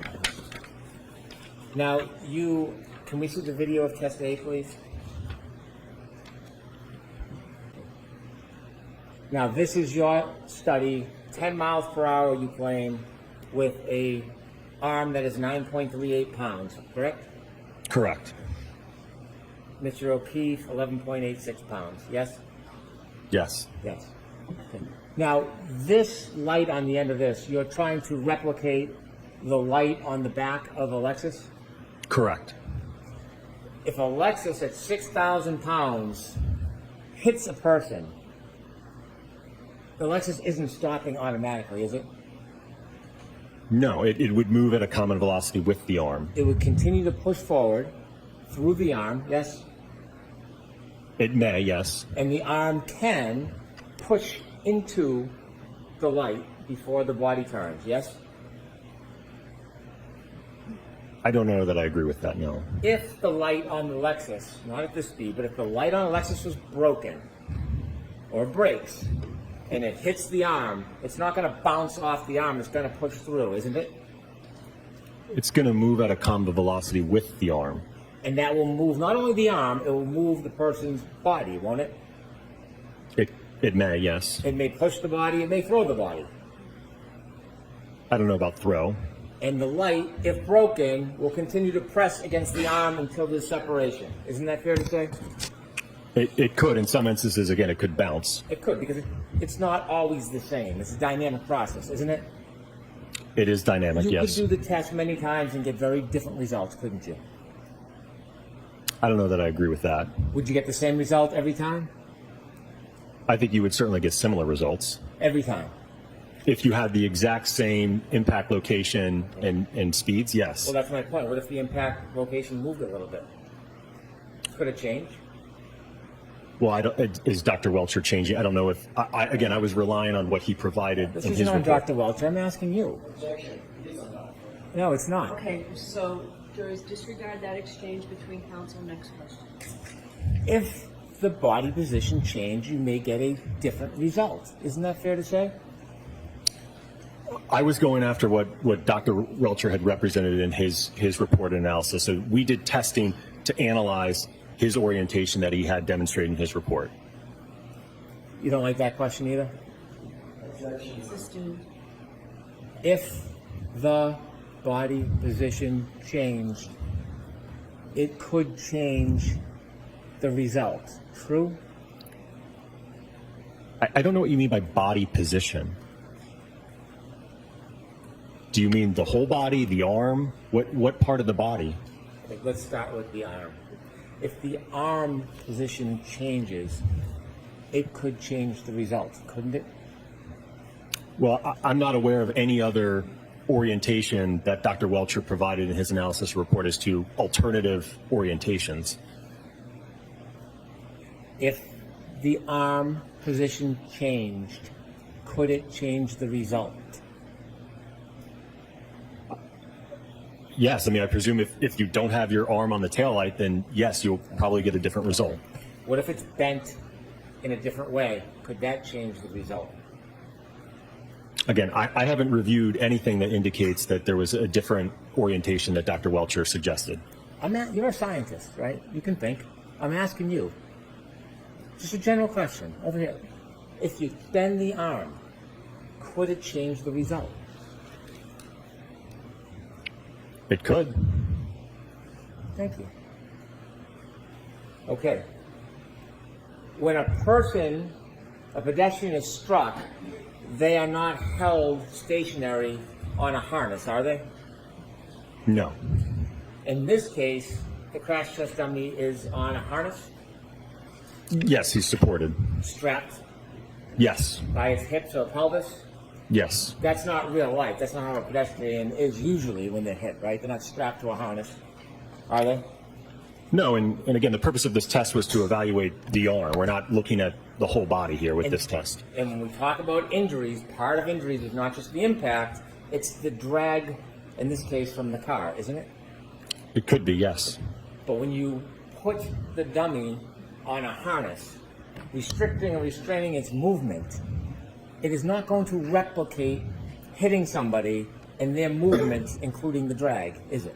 A: Now, can we see the video of test A, please? Now, this is your study, 10 miles per hour, you claim, with a arm that is 9.38 pounds, correct?
B: Correct.
A: Mr. O'Keefe, 11.86 pounds, yes?
B: Yes.
A: Yes. Okay. Now, this light on the end of this, you're trying to replicate the light on the back of a Lexus?
B: Correct.
A: If a Lexus at 6,000 pounds hits a person, the Lexus isn't stopping automatically, is it?
B: No, it would move at a common velocity with the arm.
A: It would continue to push forward through the arm, yes?
B: It may, yes.
A: And the arm can push into the light before the body turns, yes?
B: I don't know that I agree with that, no.
A: If the light on the Lexus, not at this speed, but if the light on a Lexus was broken or breaks, and it hits the arm, it's not going to bounce off the arm, it's going to push through, isn't it?
B: It's going to move at a common velocity with the arm.
A: And that will move not only the arm, it will move the person's body, won't it?
B: It may, yes.
A: It may push the body, it may throw the body.
B: I don't know about throw.
A: And the light, if broken, will continue to press against the arm until there's separation. Isn't that fair to say?
B: It could, in some instances, again, it could bounce.
A: It could, because it's not always the same. It's a dynamic process, isn't it?
B: It is dynamic,
A: You
B: yes.
A: could do the test many times and get very different results, couldn't you?
B: I don't know that I agree with that.
A: Would you get the same result every time?
B: I think you would certainly get similar results.
A: Every time.
B: If you had the exact same impact location and speeds, yes.
A: Well, that's my point. What if the impact location moved a little bit? Could it change?
B: Well, is Dr. Welcher changing? I don't know if, again, I was relying on what he provided
A: This
B: in
A: is
B: his
A: not
B: report.
A: Dr. Welcher. I'm asking you. No, it's not.
C: Okay, so jurors disregard that exchange between counsel. Next question.
A: If the body position change, you may get a different result. Isn't that fair to say?
B: I was going after what Dr. Welcher had represented in his report analysis. So we did testing to analyze his orientation that he had demonstrated in his report.
A: You don't like that question either?
C: Assistant.
A: If the body position changed, it could change the result. True?
B: I don't know what you mean by body position. Do you mean the whole body, the arm? What part of the body?
A: Okay, let's start with the arm. If the arm position changes, it could change the result, couldn't it?
B: Well, I'm not aware of any other orientation that Dr. Welcher provided in his analysis report as to alternative orientations.
A: If the arm position changed, could it change the result?
B: Yes, I mean, I presume if you don't have your arm on the taillight, then yes, you'll probably get a different result.
A: What if it's bent in a different way? Could that change the result?
B: Again, I haven't reviewed anything that indicates that there was a different orientation that Dr. Welcher suggested.
A: You're a scientist, right? You can think. I'm asking you. Just a general question. Over here. If you bend the arm, could it change the result?
B: It could.
A: Thank you. Okay. When a pedestrian is struck, they are not held stationary on a harness, are they?
B: No.
A: In this case, the crash test dummy is on a harness,
B: Yes, he's supported.
A: strapped
B: Yes.
A: by its hips or pelvis.
B: Yes.
A: That's not real life. That's not how a pedestrian is usually when they're hit, right? They're not strapped to a harness, are they?
B: No, and again, the purpose of this test was to evaluate the arm. We're not looking at the whole body here with this test.
A: And when we talk about injuries, part of injuries is not just the impact, it's the drag, in this case, from the car, isn't it?
B: It could be, yes.
A: But when you put the dummy on a harness, restricting or restraining its movement, it is not going to replicate hitting somebody and their movements, including the drag, is it?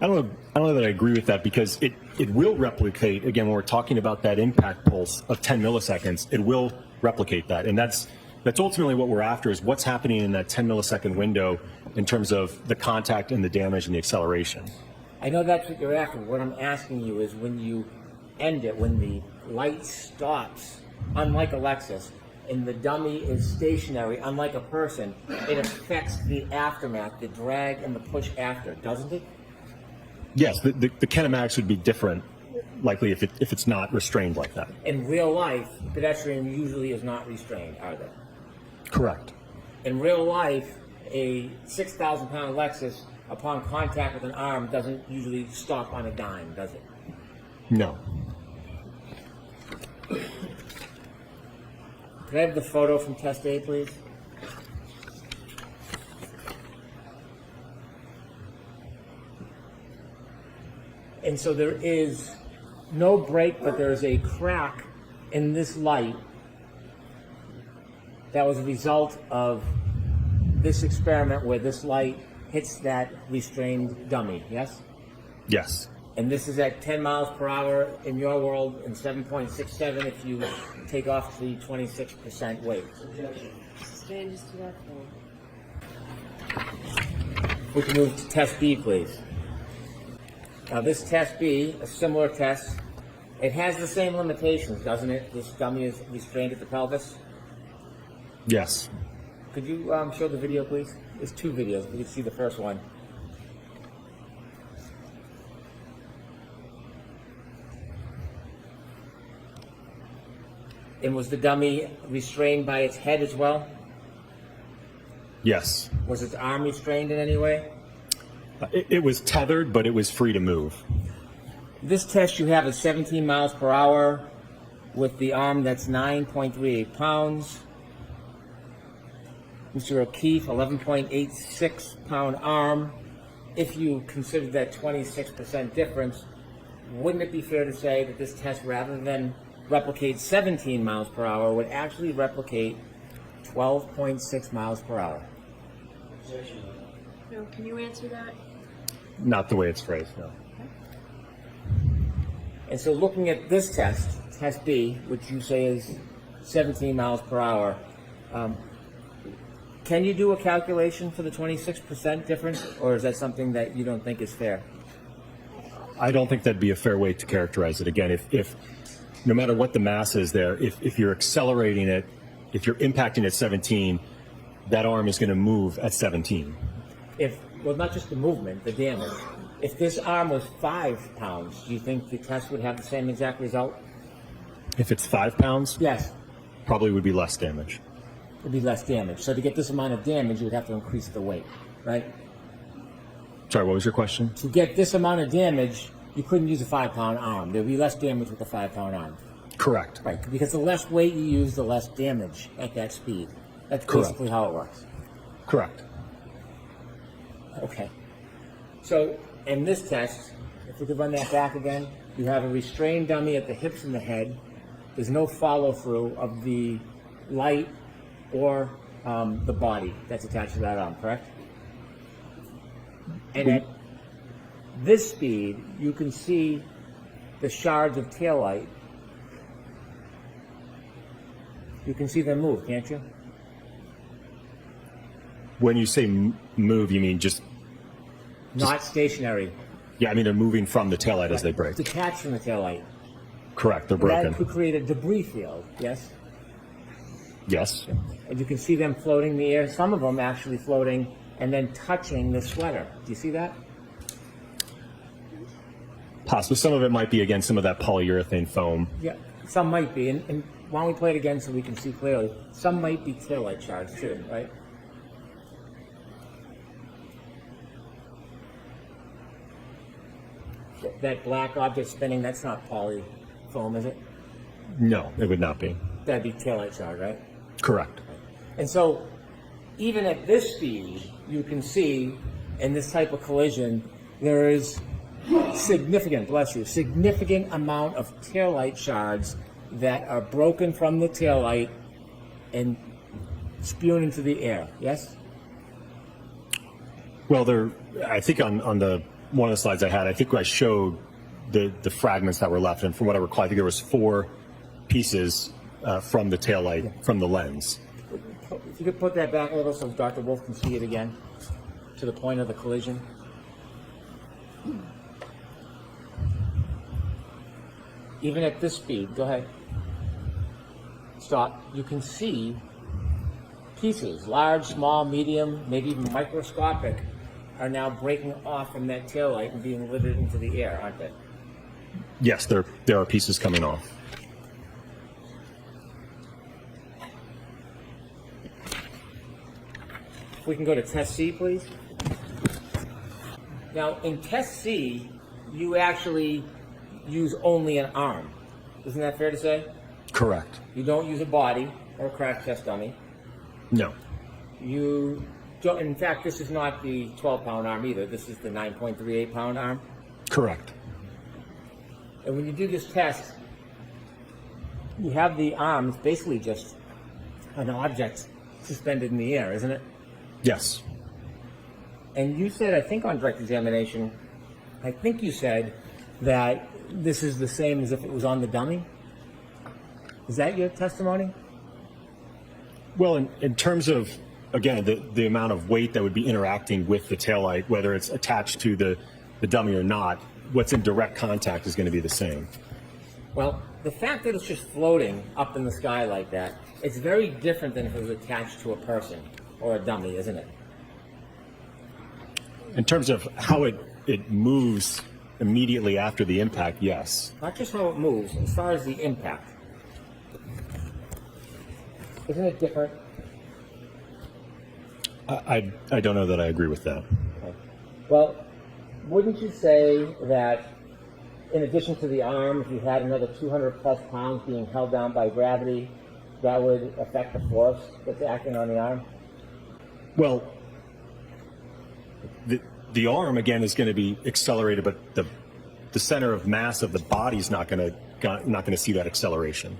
B: I don't know that I agree with that, because it will replicate, again, when we're talking about that impact pulse of 10 milliseconds, it will replicate that. And that's ultimately what we're after, is what's happening in that 10 millisecond window in terms of the contact and the damage and the acceleration.
A: I know that's what you're after. What I'm asking you is when you end it, when the light stops, unlike a Lexus, and the dummy is stationary, unlike a person, it affects the aftermath, the drag and the push after, doesn't it?
B: Yes, the kinematics would be different, likely, if it's not restrained like that.
A: In real life, a pedestrian usually is not restrained, are they?
B: Correct.
A: In real life, a 6,000-pound Lexus, upon contact with an arm, doesn't usually stop on a dime, does it?
B: No.
A: Could I have the photo from test A, please? And so there is no break, but there is a crack in this light that was a result of this experiment where this light hits that restrained dummy, yes?
B: Yes.
A: And this is at 10 miles per hour in your world and 7.67 if you take off the 26% weight.
C: Stand just to that point.
A: We can move to test B, please. Now this test B, a similar test, it has the same limitations, doesn't it? This dummy is restrained at the pelvis.
B: Yes.
A: Could you show the video, please? There's two videos. We can see the first one. And was the dummy restrained by its head as well?
B: Yes.
A: Was its arm restrained in any way?
B: It was tethered, but it was free to move.
A: This test you have is 17 miles per hour with the arm that's 9.38 pounds. Mr. O'Keefe, 11.86 pound arm. If you consider that 26% difference, wouldn't it be fair to say that this test, rather than replicate 17 miles per hour, would actually replicate 12.6 miles per hour?
C: No, can you answer that?
B: Not the way it's phrased, no.
A: And so looking at this test, test B, which you say is 17 miles per hour, can you do a calculation for the 26% difference, or is that something that you don't think is fair?
B: I don't think that'd be a fair way to characterize it. Again, if no matter what the mass is there, if you're accelerating it, if you're impacting at 17, that arm is going to move at 17.
A: Well, not just the movement, the damage. If this arm was 5 pounds, do you think the test would have the same exact result?
B: If it's 5 pounds,
A: Yes,
B: probably would be less damage.
A: it would be less damage. So to get this amount of damage, you would have to increase the weight, right?
B: Sorry, what was your question?
A: To get this amount of damage, you couldn't use a 5-pound arm. There would be less damage with a 5-pound arm.
B: Correct.
A: Right, because the less weight you use, the less damage at that speed. That's
B: Correct.
A: basically how it works.
B: Correct.
A: Okay. So in this test, if we could run that back again, you have a restrained dummy at the hips and the head. There's no follow-through of the light or the body that's attached to that arm, correct? And at this speed, you can see the shards of taillight. You can see them move, can't you?
B: When you say move, you mean just
A: Not stationary.
B: yeah, I mean they're moving from the taillight as they break.
A: Detached from the taillight.
B: Correct, they're
A: That
B: broken.
A: could create a debris field, yes?
B: Yes.
A: And you can see them floating in the air, some of them actually floating and then touching the sweater. Do you see that?
B: Possibly. Some of it might be, again, some of that polyurethane foam.
A: Yeah, some might be. And why don't we play it again so we can see clearly? Some might be taillight shards too, right? That black object spinning, that's not poly foam, is it?
B: No, it would not be.
A: That'd be taillight shard, right?
B: Correct.
A: And so, even at this speed, you can see in this type of collision, there is significant, bless you, significant amount of taillight shards that are broken from the taillight and spewing into the air, yes?
B: Well, I think on the one of the slides I had, I think I showed the fragments that were left, and from what I recall, I think there was 4 pieces from the taillight, from the lens.
A: If you could put that back a little so Dr. Wolfe can see it again, to the point of the collision. Even at this speed, go ahead. Stop. You can see pieces, large, small, medium, maybe even microscopic, are now breaking off from that taillight and being littered into the air, aren't they?
B: Yes, there are pieces coming off.
A: If we can go to test C, please. Now, in test C, you actually use only an arm. Isn't that fair to say?
B: Correct.
A: You don't use a body or a crash test dummy.
B: No.
A: You don't, in fact, this is not the 12-pound arm either. This is the 9.38-pound arm.
B: Correct.
A: And when you do this test, you have the arms basically just an object suspended in the air, isn't it?
B: Yes.
A: And you said, I think on direct examination, I think you said that this is the same as if it was on the dummy. Is that your testimony?
B: Well, in terms of, again, the amount of weight that would be interacting with the taillight, whether it's attached to the dummy or not, what's in direct contact is going to be the same.
A: Well, the fact that it's just floating up in the sky like that, it's very different than if it was attached to a person or a dummy, isn't it?
B: In terms of how it moves immediately after the impact, yes.
A: Not just how it moves, as far as the impact. Isn't it different?
B: I don't know that I agree with that.
A: Okay. Well, wouldn't you say that in addition to the arm, if you had another 200 plus pounds being held down by gravity, that would affect the force that's acting on the arm?
B: Well, the arm, again, is going to be accelerated, but the center of mass of the body is not going to see that acceleration.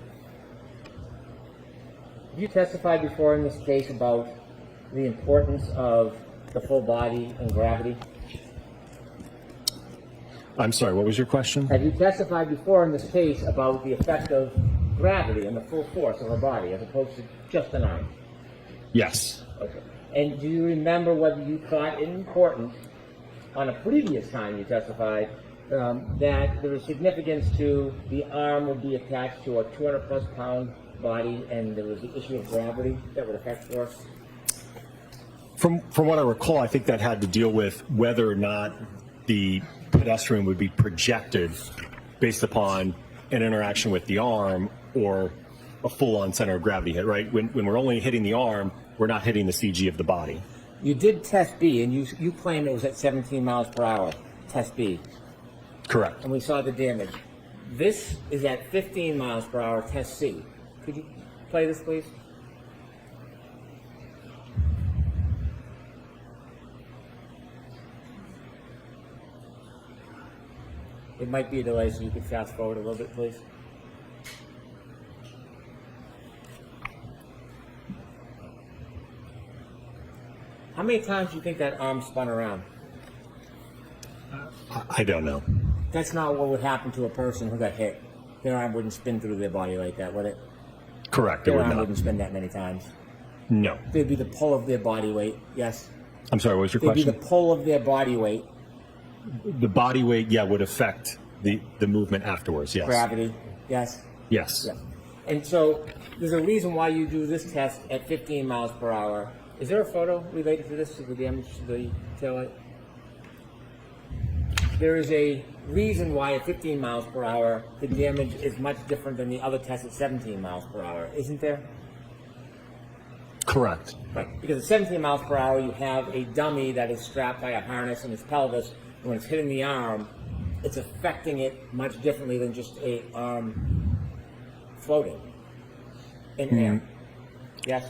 A: You testified before in this case about the importance of the full body and gravity.
B: I'm sorry, what was your question?
A: Have you testified before in this case about the effect of gravity and the full force of a body as opposed to just an arm?
B: Yes.
A: Okay. And do you remember whether you thought it important on a previous time you testified that there was significance to the arm would be attached to a 200 plus pound body and there was the issue of gravity that would affect force?
B: From what I recall, I think that had to deal with whether or not the pedestrian would be projected based upon an interaction with the arm or a full-on center of gravity hit, right? When we're only hitting the arm, we're not hitting the CG of the body.
A: You did test B, and you claimed it was at 17 miles per hour, test B.
B: Correct.
A: And we saw the damage. This is at 15 miles per hour, test C. Could you play this, please? It might be a delay, so you could fast forward a little bit, please. How many times do you think that arm spun around?
B: I don't know.
A: That's not what would happen to a person who got hit. Their arm wouldn't spin through their body like that, would it?
B: Correct.
A: Their
B: It would
A: arm
B: not.
A: wouldn't spin that many times.
B: No.
A: There'd be the pull of their body weight, yes?
B: I'm sorry, what was your
A: There'd be
B: question?
A: the pull of their body weight,
B: The body weight, yeah, would affect the movement afterwards, yes.
A: gravity, yes?
B: Yes.
A: Yes. And so there's a reason why you do this test at 15 miles per hour. Is there a photo related to this, to the damage to the taillight? There is a reason why at 15 miles per hour the damage is much different than the other test at 17 miles per hour, isn't there?
B: Correct.
A: Right. Because at 17 miles per hour you have a dummy that is strapped by a harness in its pelvis, and when it's hitting the arm, it's affecting it much differently than just a arm floating in air. Yes?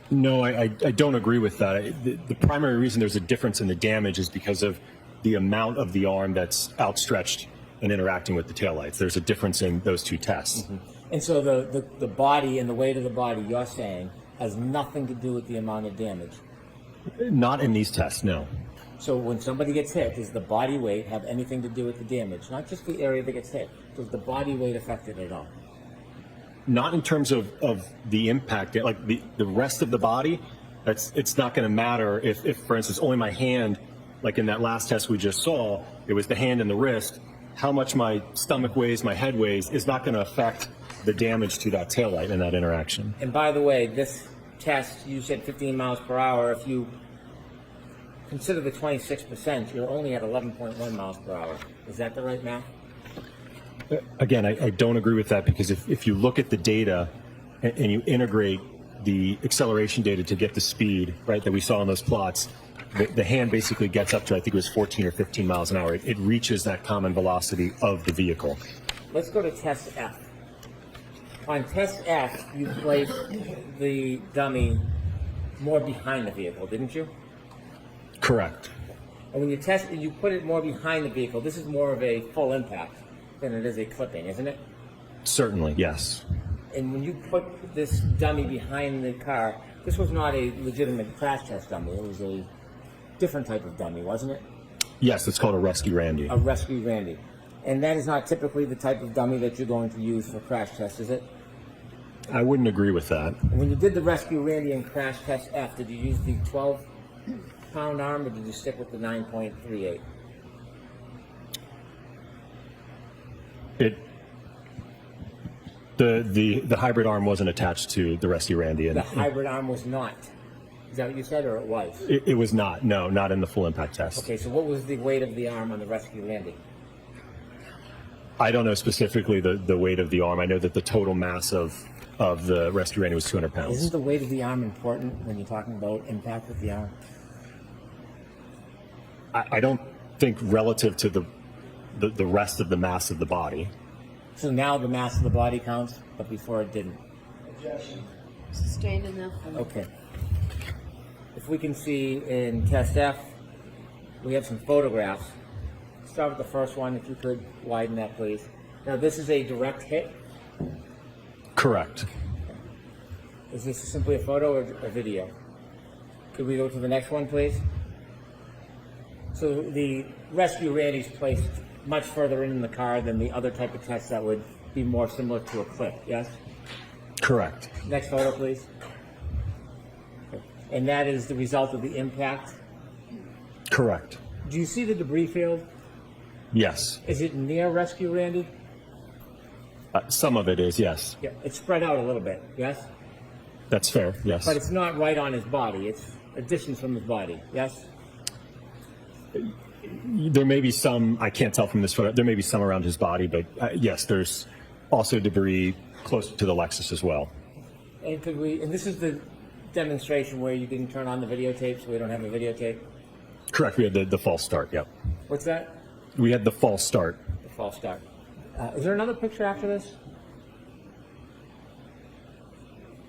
B: No, I don't agree with that. The primary reason there's a difference in the damage is because of the amount of the arm that's outstretched and interacting with the taillights. There's a difference in those two tests.
A: And so the body and the weight of the body, you're saying, has nothing to do with the amount of damage.
B: Not in these tests, no.
A: So when somebody gets hit, does the body weight have anything to do with the damage? Not just the area that gets hit. Does the body weight affect it at all?
B: Not in terms of the impact, like the rest of the body, it's not going to matter if, for instance, only my hand, like in that last test we just saw, it was the hand and the wrist, how much my stomach weighs, my head weighs, is not going to affect the damage to that taillight in that interaction.
A: And by the way, this test, you said 15 miles per hour. If you consider the 26%, you're only at 11.1 miles per hour. Is that the right math?
B: Again, I don't agree with that because if you look at the data and you integrate the acceleration data to get the speed, right, that we saw in those plots, the hand basically gets up to, I think it was 14 or 15 miles an hour. It reaches that common velocity of the vehicle.
A: Let's go to test F. On test F, you placed the dummy more behind the vehicle, didn't you?
B: Correct.
A: And when you test it, you put it more behind the vehicle. This is more of a full impact than it is a clipping, isn't it?
B: Certainly, yes.
A: And when you put this dummy behind the car, this was not a legitimate crash test dummy. It was a different type of dummy, wasn't it?
B: Yes, it's called a Rescue Randy.
A: A Rescue Randy. And that is not typically the type of dummy that you're going to use for crash tests, is it?
B: I wouldn't agree with that.
A: And when you did the Rescue Randy and crash test F, did you use the 12-pound arm or did you stick with the 9.38?
B: The hybrid arm wasn't attached to the Rescue Randy. And
A: The hybrid arm was not. Is that what you said, or it was?
B: it was not. No, not in the full impact test.
A: Okay, so what was the weight of the arm on the Rescue Randy?
B: I don't know specifically the weight of the arm. I know that the total mass of the Rescue Randy was 200 pounds.
A: Isn't the weight of the arm important when you're talking about impact with the arm?
B: I don't think relative to the rest of the mass of the body.
A: So now the mass of the body counts, but before it didn't.
C: Sustained enough.
A: Okay. If we can see in test F, we have some photographs. Start with the first one, if you could widen that, please. Now, this is a direct hit.
B: Correct.
A: Is this simply a photo or a video? Could we go to the next one, please? So the Rescue Randy's placed much further in the car than the other type of test that would be more similar to a clip, yes?
B: Correct.
A: Next photo, please. Okay. And that is the result of the impact.
B: Correct.
A: Do you see the debris field?
B: Yes.
A: Is it near Rescue Randy?
B: Some of it is, yes.
A: Yeah, it's spread out a little bit, yes?
B: That's fair, yes.
A: But it's not right on his body. It's a distance from his body, yes?
B: There may be some, I can't tell from this photo, there may be some around his body, but yes, there's also debris close to the Lexus as well.
A: And could we, and this is the demonstration where you didn't turn on the videotape, so we don't have a videotape?
B: Correct, we had the false start, yep.
A: What's that?
B: We had the false start.
A: The false start. Is there another picture after this?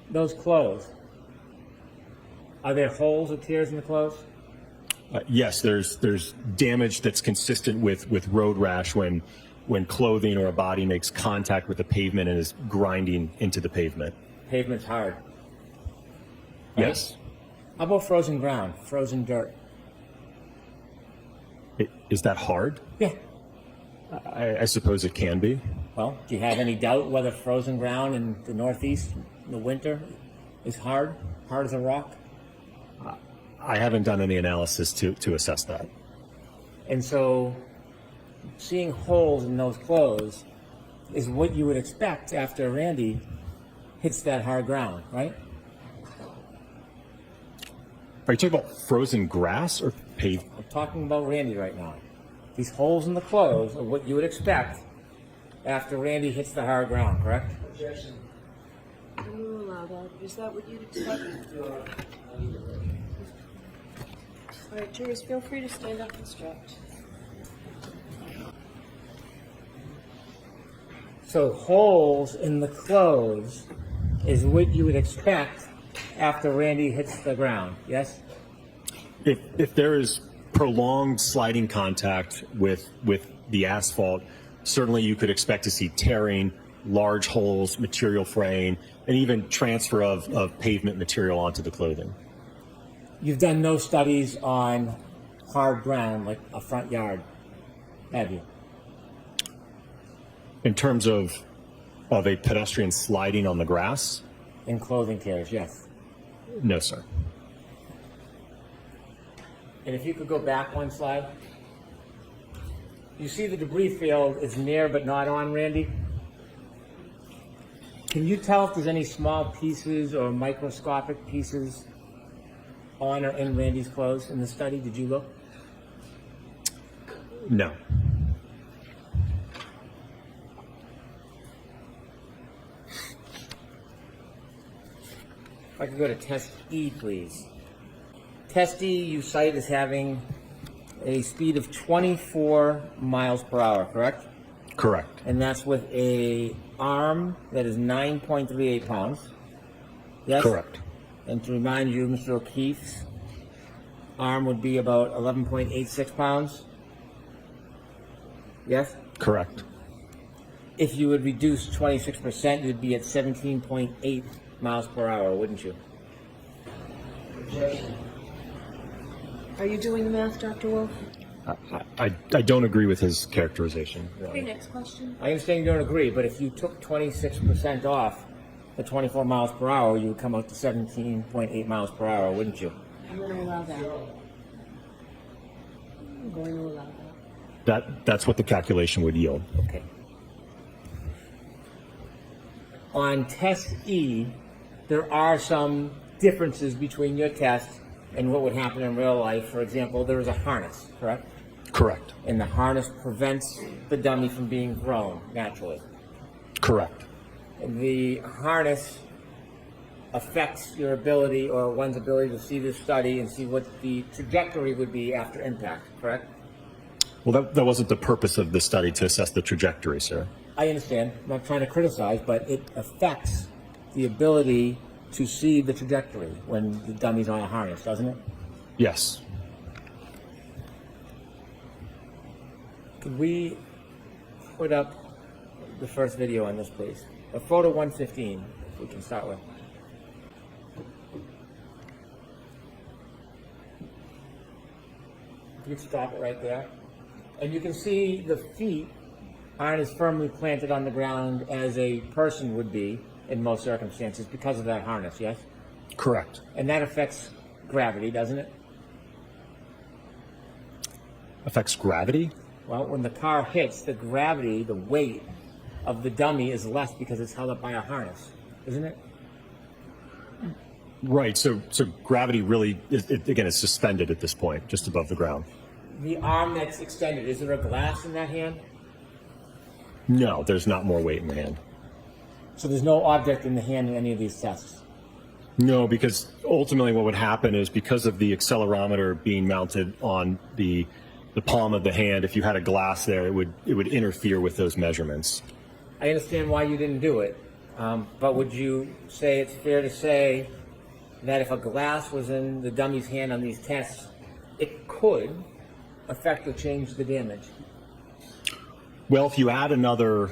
A: Those clothes. Are there holes or tears in the clothes?
B: Yes, there's damage that's consistent with road rash when clothing or a body makes contact with the pavement and is grinding into the pavement.
A: Pavement's hard.
B: Yes.
A: How about frozen ground, frozen dirt?
B: Is that hard?
A: Yeah.
B: I suppose it can be.
A: Well, do you have any doubt whether frozen ground in the Northeast in the winter is hard as a rock?
B: I haven't done any analysis to assess that.
A: And so seeing holes in those clothes is what you would expect after Randy hits that hard ground, right?
B: Are you talking about frozen grass or paved?
A: I'm talking about Randy right now. These holes in the clothes are what you would expect after Randy hits the hard ground, correct?
C: Objection. Can you allow that? Is that what you'd expect? All right, jurors, feel free to stand up and stretch.
A: So holes in the clothes is what you would expect after Randy hits the ground, yes?
B: If there is prolonged sliding contact with the asphalt, certainly you could expect to see tearing, large holes, material fraying, and even transfer of pavement material onto the clothing.
A: You've done no studies on hard ground like a front yard, have you?
B: In terms of a pedestrian sliding on the grass?
A: In clothing tears, yes.
B: No, sir.
A: And if you could go back one slide. You see the debris field is near but not on Randy? Can you tell if there's any small pieces or microscopic pieces on or in Randy's clothes in the study? Did you look?
B: No.
A: If I could go to test E, please. Test E, you cite as having a speed of 24 miles per hour, correct?
B: Correct.
A: And that's with a arm that is 9.38 pounds. Yes?
B: Correct.
A: And to remind you, Mr. O'Keefe's arm would be about 11.86 pounds. Yes?
B: Correct.
A: if you would reduce 26%, you'd be at 17.8 miles per hour, wouldn't you?
C: Are you doing the math, Dr. Wolfe?
B: I don't agree with his characterization.
C: Okay, next question.
A: I understand you don't agree, but if you took 26% off the 24 miles per hour, you would come out to 17.8 miles per hour, wouldn't you?
C: I'm going to allow that. I'm going to allow that.
B: That's what the calculation would yield.
A: Okay. On test E, there are some differences between your test and what would happen in real life. For example, there is a harness, correct?
B: Correct.
A: And the harness prevents the dummy from being thrown naturally.
B: Correct.
A: The harness affects your ability or one's ability to see this study and see what the trajectory would be after impact, correct?
B: Well, that wasn't the purpose of the study, to assess the trajectory, sir.
A: I understand. I'm not trying to criticize, but it affects the ability to see the trajectory when the dummy's on a harness, doesn't it?
B: Yes.
A: Could we put up the first video on this, please? A photo 115, if we can start with. You can stop it right there. And you can see the feet aren't as firmly planted on the ground as a person would be in most circumstances because of that harness, yes?
B: Correct.
A: And that affects gravity, doesn't it?
B: Affects gravity?
A: Well, when the car hits, the gravity, the weight of the dummy is less because it's held up by a harness, isn't it?
B: Right. So gravity really, again, is suspended at this point, just above the ground.
A: The arm that's extended, is there a glass in that hand?
B: No, there's not more weight in the hand.
A: So there's no object in the hand in any of these tests?
B: No, because ultimately what would happen is, because of the accelerometer being mounted on the palm of the hand, if you had a glass there, it would interfere with those measurements.
A: I understand why you didn't do it, but would you say it's fair to say that if a glass was in the dummy's hand on these tests, it could affect or change the damage?
B: Well, if you add another,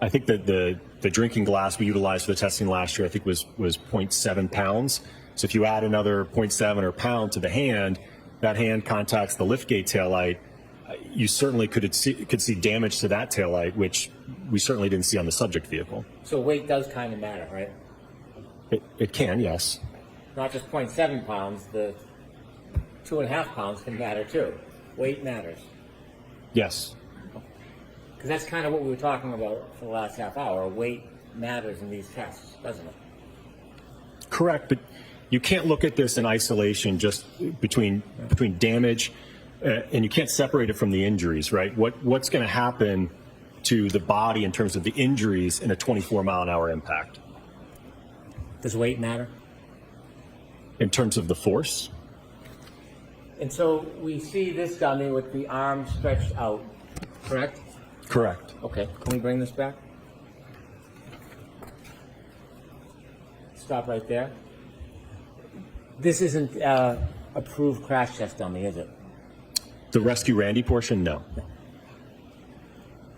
B: I think that the drinking glass we utilized for the testing last year, I think was 0.7 pounds. So if you add another 0.7 or pound to the hand, that hand contacts the liftgate taillight, you certainly could see damage to that taillight, which we certainly didn't see on the subject vehicle.
A: So weight does kind of matter, right?
B: It can, yes.
A: Not just 0.7 pounds, the 2.5 pounds can matter too. Weight matters.
B: Yes.
A: Because that's kind of what we were talking about for the last half hour. Weight matters in these tests, doesn't it?
B: Correct, but you can't look at this in isolation, just between damage, and you can't separate it from the injuries, right? What's going to happen to the body in terms of the injuries in a 24-mile-an-hour impact?
A: Does weight matter?
B: In terms of the force?
A: And so we see this dummy with the arm stretched out, correct?
B: Correct.
A: Okay, can we bring this back? Stop right there. This isn't approved crash test dummy, is it?
B: The Rescue Randy portion, no.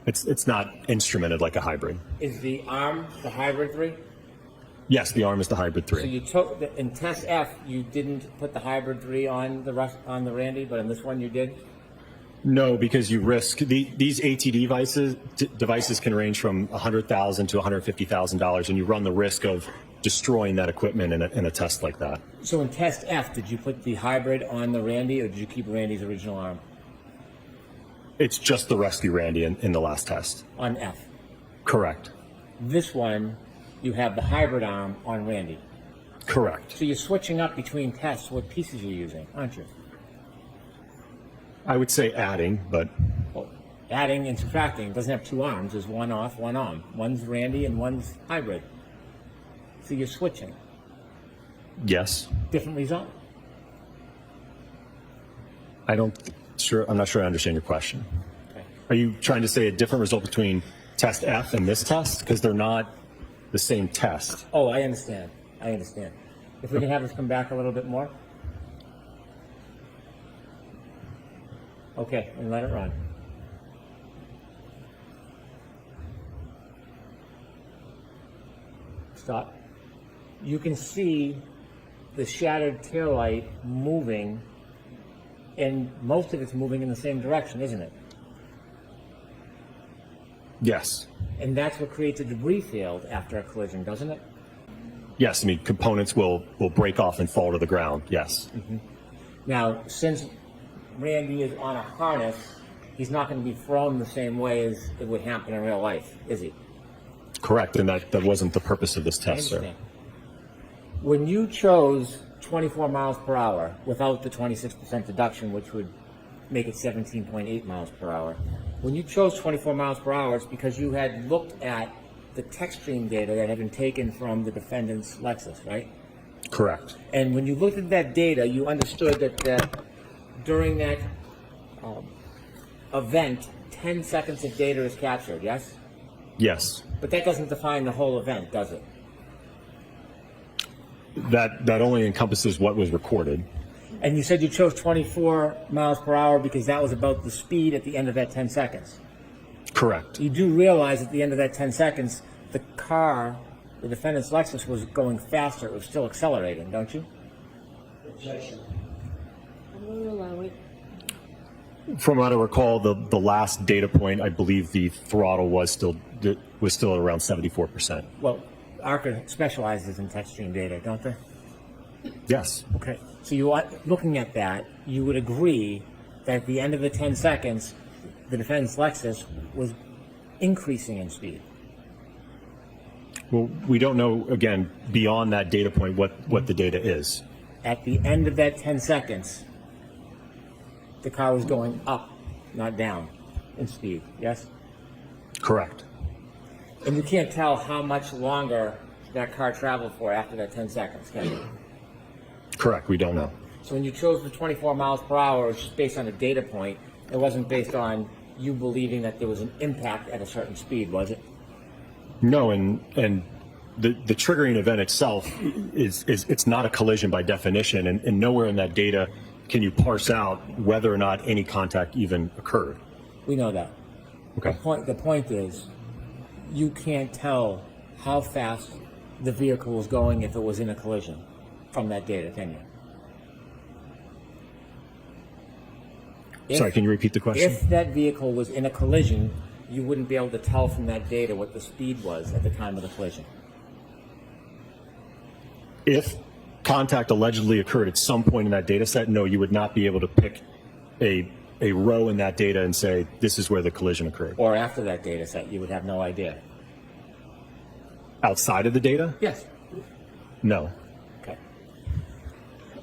B: It's not instrumented like a hybrid.
A: Is the arm the hybrid 3?
B: Yes, the arm is the hybrid
A: So
B: 3.
A: you took in test F, you didn't put the hybrid 3 on the Randy, but in this one you did.
B: No, because you risk these AT devices can range from $100,000 to $150,000, and you run the risk of destroying that equipment in a test like that.
A: So in test F, did you put the hybrid on the Randy, or did you keep Randy's original arm
B: It's just the Rescue Randy in the last test.
A: on F?
B: Correct.
A: This one, you have the hybrid arm on Randy.
B: Correct.
A: So you're switching up between tests what pieces you're using, aren't you?
B: I would say adding, but
A: Well, adding and subtracting doesn't have two arms. There's one off, one on. One's Randy and one's hybrid. So you're switching.
B: yes.
A: Different result.
B: I'm not sure I understand your question.
A: Okay.
B: Are you trying to say a different result between test F and this test? Because they're not the same test.
A: Oh, I understand. I understand. If we can have this come back a little bit more. Okay, and let it run. Stop. You can see the shattered taillight moving, and most of it's moving in the same direction, isn't it?
B: Yes.
A: And that's what creates a debris field after a collision, doesn't it?
B: Yes, I mean, components will break off and fall to the ground, yes.
A: Now, since Randy is on a harness, he's not going to be thrown the same way as it would happen in real life, is he?
B: Correct, and that wasn't the purpose of this
A: I
B: test, sir.
A: understand. When you chose 24 miles per hour without the 26% deduction, which would make it 17.8 miles per hour, when you chose 24 miles per hour, it's because you had looked at the text stream data that had been taken from the defendant's Lexus, right?
B: Correct.
A: And when you looked at that data, you understood that during that event, 10 seconds of data is captured, yes?
B: Yes.
A: But that doesn't define the whole event, does it?
B: That only encompasses what was recorded.
A: And you said you chose 24 miles per hour because that was about the speed at the end of that 10 seconds.
B: Correct.
A: You do realize at the end of that 10 seconds, the car, the defendant's Lexus, was going faster. It was still accelerating, don't you?
C: I'm going to allow it.
B: From what I recall, the last data point, I believe the throttle was still at around 74%.
A: Well, ARCCA specializes in text stream data, don't they?
B: Yes.
A: Okay. So you are looking at that, you would agree that at the end of the 10 seconds, the defendant's Lexus was increasing in speed.
B: Well, we don't know, again, beyond that data point what the data is.
A: At the end of that 10 seconds, the car was going up, not down, in speed, yes?
B: Correct.
A: And you can't tell how much longer that car traveled for after that 10 seconds, can you?
B: Correct. We don't know.
A: So when you chose the 24 miles per hour, it was just based on a data point. It wasn't based on you believing that there was an impact at a certain speed, was it?
B: No, and the triggering event itself is it's not a collision by definition, and nowhere in that data can you parse out whether or not any contact even occurred.
A: We know that.
B: Okay.
A: The point is, you can't tell how fast the vehicle was going if it was in a collision from that data, can you?
B: Sorry, can you repeat the question?
A: If that vehicle was in a collision, you wouldn't be able to tell from that data what the speed was at the time of the collision.
B: If contact allegedly occurred at some point in that data set, no, you would not be able to pick a row in that data and say, this is where the collision occurred.
A: Or after that data set, you would have no idea.
B: Outside of the data?
A: Yes.
B: No.
A: Okay.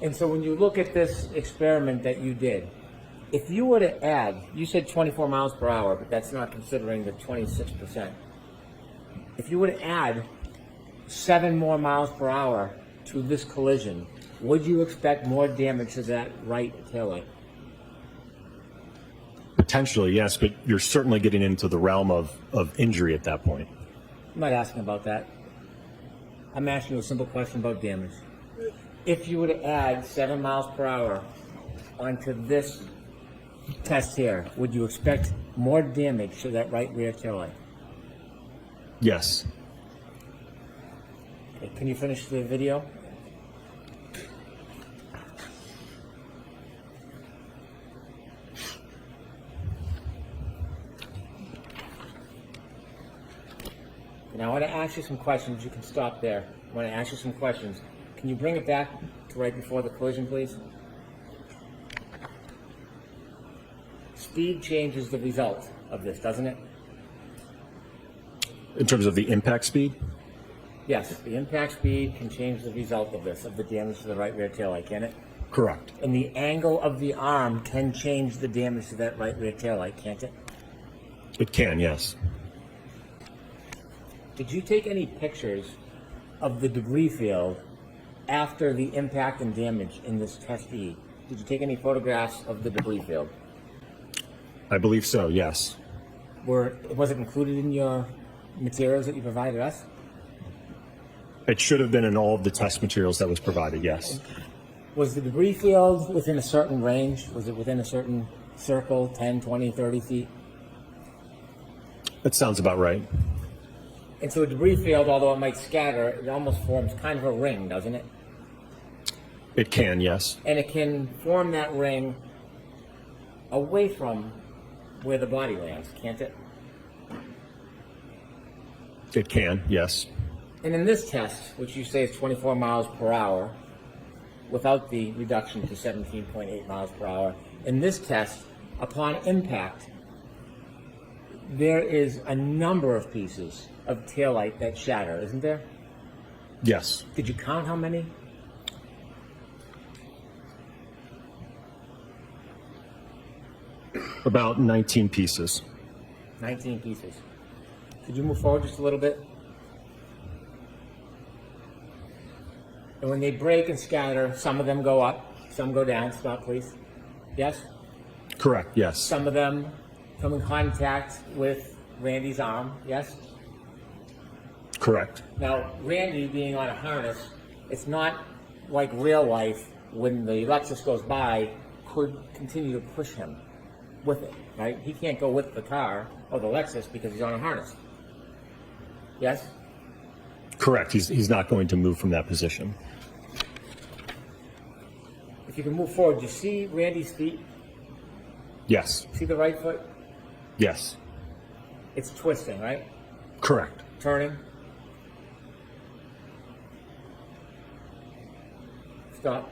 A: And so when you look at this experiment that you did, if you were to add, you said 24 miles per hour, but that's not considering the 26%. If you were to add 7 more miles per hour to this collision, would you expect more damage to that right taillight?
B: Potentially, yes, but you're certainly getting into the realm of injury at that point.
A: I'm not asking about that. I'm asking you a simple question about damage. If you were to add 7 miles per hour onto this test here, would you expect more damage to that right rear taillight?
B: Yes.
A: Okay, can you finish the video? Now I want to ask you some questions. You can stop there. I want to ask you some questions. Can you bring it back to right before the collision, please? Speed changes the result of this, doesn't it?
B: In terms of the impact speed?
A: Yes, the impact speed can change the result of this, of the damage to the right rear taillight, can it?
B: Correct.
A: And the angle of the arm can change the damage to that right rear taillight, can't it?
B: It can, yes.
A: Did you take any pictures of the debris field after the impact and damage in this testee? Did you take any photographs of the debris field?
B: I believe so, yes.
A: Was it included in your materials that you provided us?
B: It should have been in all of the test materials that was provided, yes.
A: Was the debris field within a certain range? Was it within a certain circle, 10, 20, 30 feet?
B: That sounds about right.
A: And so a debris field, although it might scatter, it almost forms kind of a ring, doesn't it?
B: It can, yes.
A: And it can form that ring away from where the body lands, can't it?
B: It can, yes.
A: And in this test, which you say is 24 miles per hour, without the reduction to 17.8 miles per hour, in this test, upon impact, there is a number of pieces of taillight that shatter, isn't there?
B: Yes.
A: Did you count how many?
B: About 19 pieces.
A: 19 pieces. Could you move forward just a little bit? And when they break and scatter, some of them go up, some go down. Stop, please. Yes?
B: Correct, yes.
A: Some of them come in contact with Randy's arm. Yes?
B: Correct.
A: Now, Randy being on a harness, it's not like real life when the Lexus goes by, could continue to push him with it, right? He can't go with the car or the Lexus because he's on a harness. Yes?
B: Correct. He's not going to move from that position.
A: If you can move forward, do you see Randy's feet?
B: Yes.
A: See the right foot?
B: Yes.
A: It's twisting, right?
B: Correct.
A: Turning. Stop.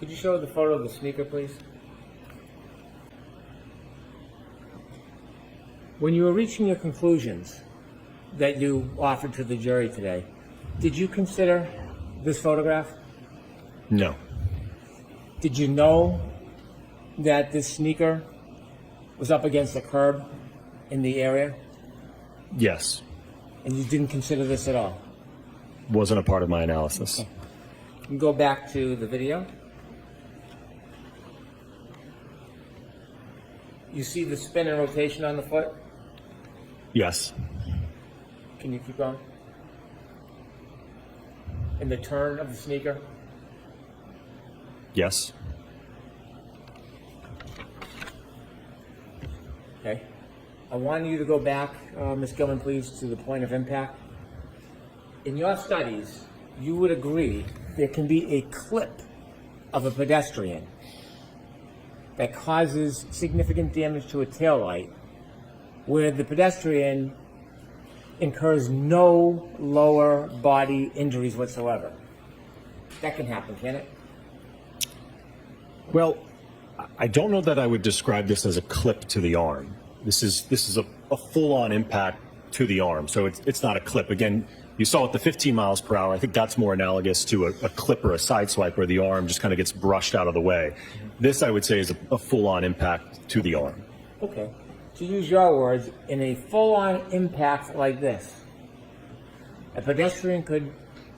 A: Could you show the photo of the sneaker, please? When you were reaching your conclusions that you offered to the jury today, did you consider this photograph?
B: No.
A: Did you know that this sneaker was up against the curb in the area?
B: Yes.
A: And you didn't consider this at all?
B: Wasn't a part of my analysis.
A: Okay. You can go back to the video. You see the spin and rotation on the foot?
B: Yes.
A: Can you keep going? And the turn of the sneaker?
B: Yes.
A: Okay. I want you to go back, Ms. Gilman, please, to the point of impact. In your studies, you would agree there can be a clip of a pedestrian that causes significant damage to a taillight where the pedestrian incurs no lower body injuries whatsoever. That can happen, can it?
B: Well, I don't know that I would describe this as a clip to the arm. This is a full-on impact to the arm, so it's not a clip. Again, you saw at the 15 miles per hour. I think that's more analogous to a clip or a side swipe where the arm just kind of gets brushed out of the way. This, I would say, is a full-on impact to the arm.
A: Okay. To use your words, in a full-on impact like this, a pedestrian could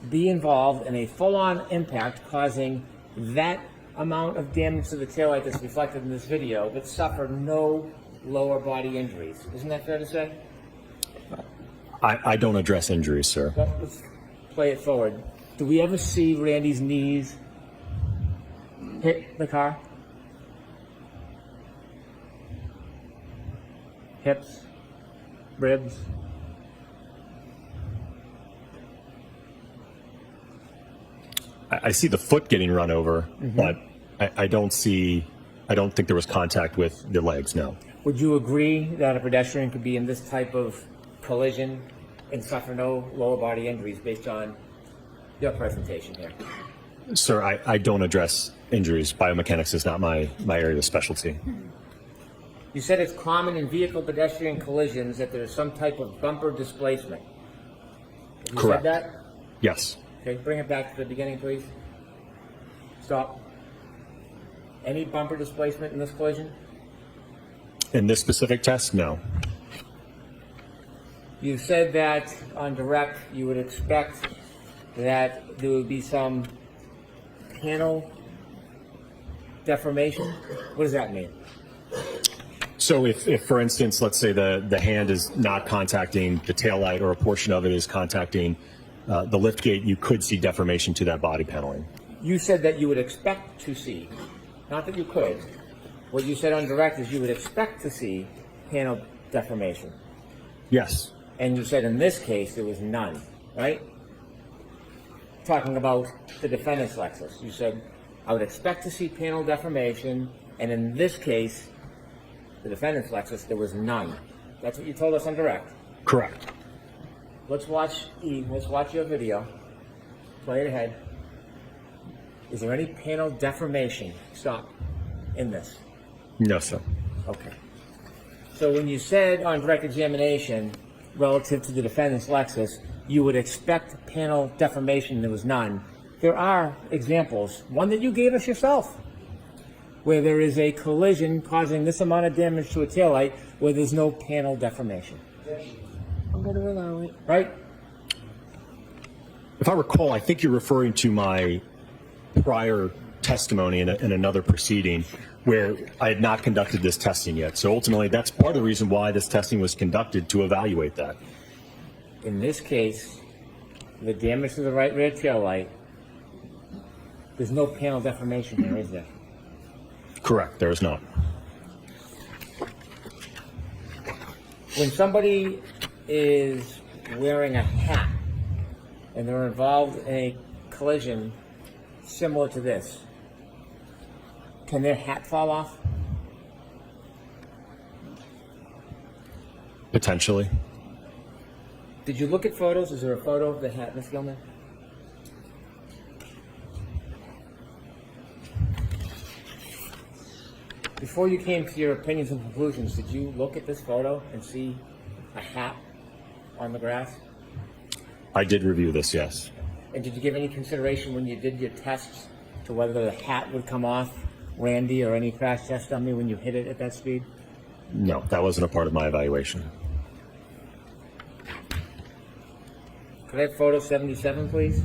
A: be involved in a full-on impact causing that amount of damage to the taillight that's reflected in this video, but suffer no lower body injuries. Isn't that fair to say?
B: I don't address injuries, sir.
A: Well, let's play it forward. Do we ever see Randy's knees hit the car? Hips? Ribs?
B: I see the foot getting run over, but I don't think there was contact with the legs, no.
A: Would you agree that a pedestrian could be in this type of collision and suffer no lower body injuries based on your presentation here?
B: Sir, I don't address injuries. Biomechanics is not my area of specialty.
A: You said it's common in vehicle pedestrian collisions that there's some type of bumper displacement. Have you
B: Correct.
A: said that?
B: Yes.
A: Okay, bring it back to the beginning, please. Stop. Any bumper displacement in this collision?
B: In this specific test, no.
A: You said that on direct you would expect that there would be some panel deformation. What does that mean?
B: So if for instance, let's say the hand is not contacting the taillight or a portion of it is contacting the lift gate, you could see deformation to that body paneling.
A: You said that you would expect to see, not that you could. What you said on direct is you would expect to see panel deformation.
B: Yes.
A: And you said in this case there was none, right? Talking about the defendant's Lexus. You said, I would expect to see panel deformation, and in this case, the defendant's Lexus, there was none. That's what you told us on direct.
B: Correct.
A: Let's watch your video. Play it ahead. Is there any panel deformation? Stop. In this?
B: No, sir.
A: Okay. So when you said on direct examination, relative to the defendant's Lexus, you would expect panel deformation, there was none. There are examples, one that you gave us yourself, where there is a collision causing this amount of damage to a taillight where there's no panel deformation.
C: I'm going to allow it.
A: Right?
B: If I recall, I think you're referring to my prior testimony in another proceeding where I had not conducted this testing yet. So ultimately, that's part of the reason why this testing was conducted, to evaluate that.
A: In this case, the damage to the right rear tail light, there's no panel deformation here, is there?
B: Correct, there is not.
A: When somebody is wearing a hat and they're involved in a collision similar to this, can their hat fall off?
B: Potentially.
A: Did you look at photos? Is there a photo of the hat, Ms. Gilman? Before you came to your opinions and conclusions, did you look at this photo and see a hat on the grass?
B: I did review this, yes.
A: And did you give any consideration when you did your tests to whether the hat would come off, Randy, or any crash test dummy when you hit it at that speed?
B: No, that wasn't a part of my evaluation.
A: Could I have photo 77, please?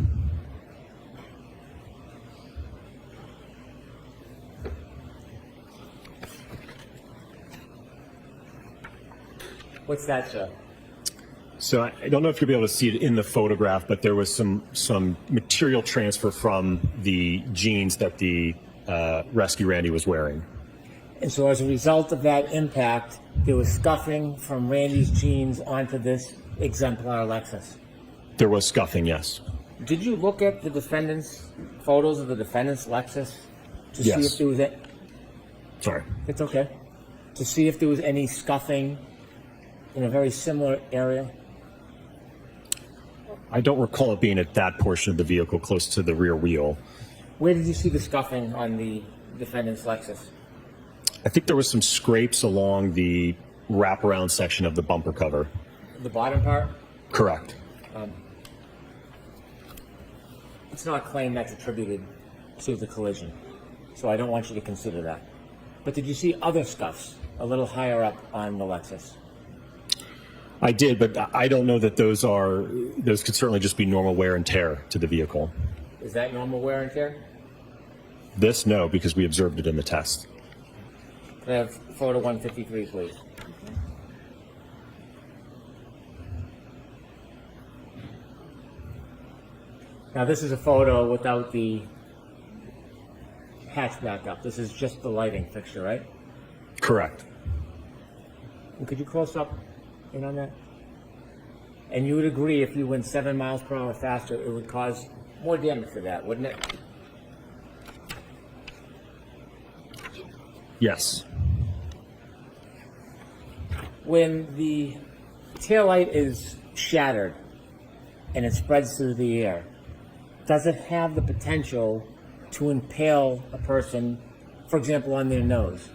A: What's that, sir?
B: So I don't know if you'll be able to see it in the photograph, but there was some material transfer from the jeans that the rescue Randy was wearing.
A: And so as a result of that impact, there was scuffing from Randy's jeans onto this exemplar Lexus.
B: There was scuffing, yes.
A: Did you look at the defendant's photos of the defendant's Lexus to
B: Yes.
A: see if there was a,
B: Sorry.
A: it's okay, to see if there was any scuffing in a very similar area?
B: I don't recall it being at that portion of the vehicle close to the rear wheel.
A: Where did you see the scuffing on the defendant's Lexus?
B: I think there was some scrapes along the wraparound section of the bumper cover.
A: The bottom part?
B: Correct.
A: It's not a claim that's attributed to the collision, so I don't want you to consider that. But did you see other scuffs a little higher up on the Lexus?
B: I did, but I don't know that those could certainly just be normal wear and tear to the vehicle.
A: Is that normal wear and tear?
B: This, no, because we observed it in the test.
A: Could I have photo 153, please? Now, this is a photo without the hatch back up. This is just the lighting fixture, right?
B: Correct.
A: And could you close up in on that? And you would agree if you went 7 miles per hour faster, it would cause more damage for that, wouldn't it?
B: Yes.
A: When the taillight is shattered and it spreads through the air, does it have the potential to impale a person, for example, on their nose?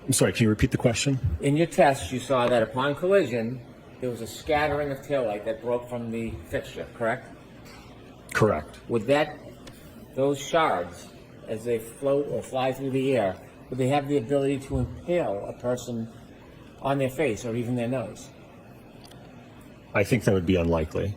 B: I'm sorry, can you repeat the question?
A: In your test, you saw that upon collision, there was a scattering of taillight that broke from the fixture, correct?
B: Correct.
A: Would those shards, as they float or fly through the air, would they have the ability to impale a person on their face or even their nose?
B: I think that would be unlikely.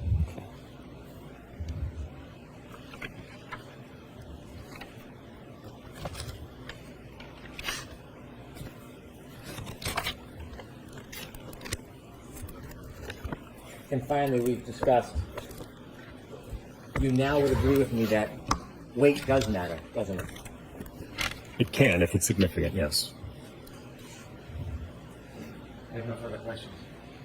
A: And finally, we've discussed, you now would agree with me that weight does matter, doesn't it?
B: It can if it's significant, yes.
A: have no further questions.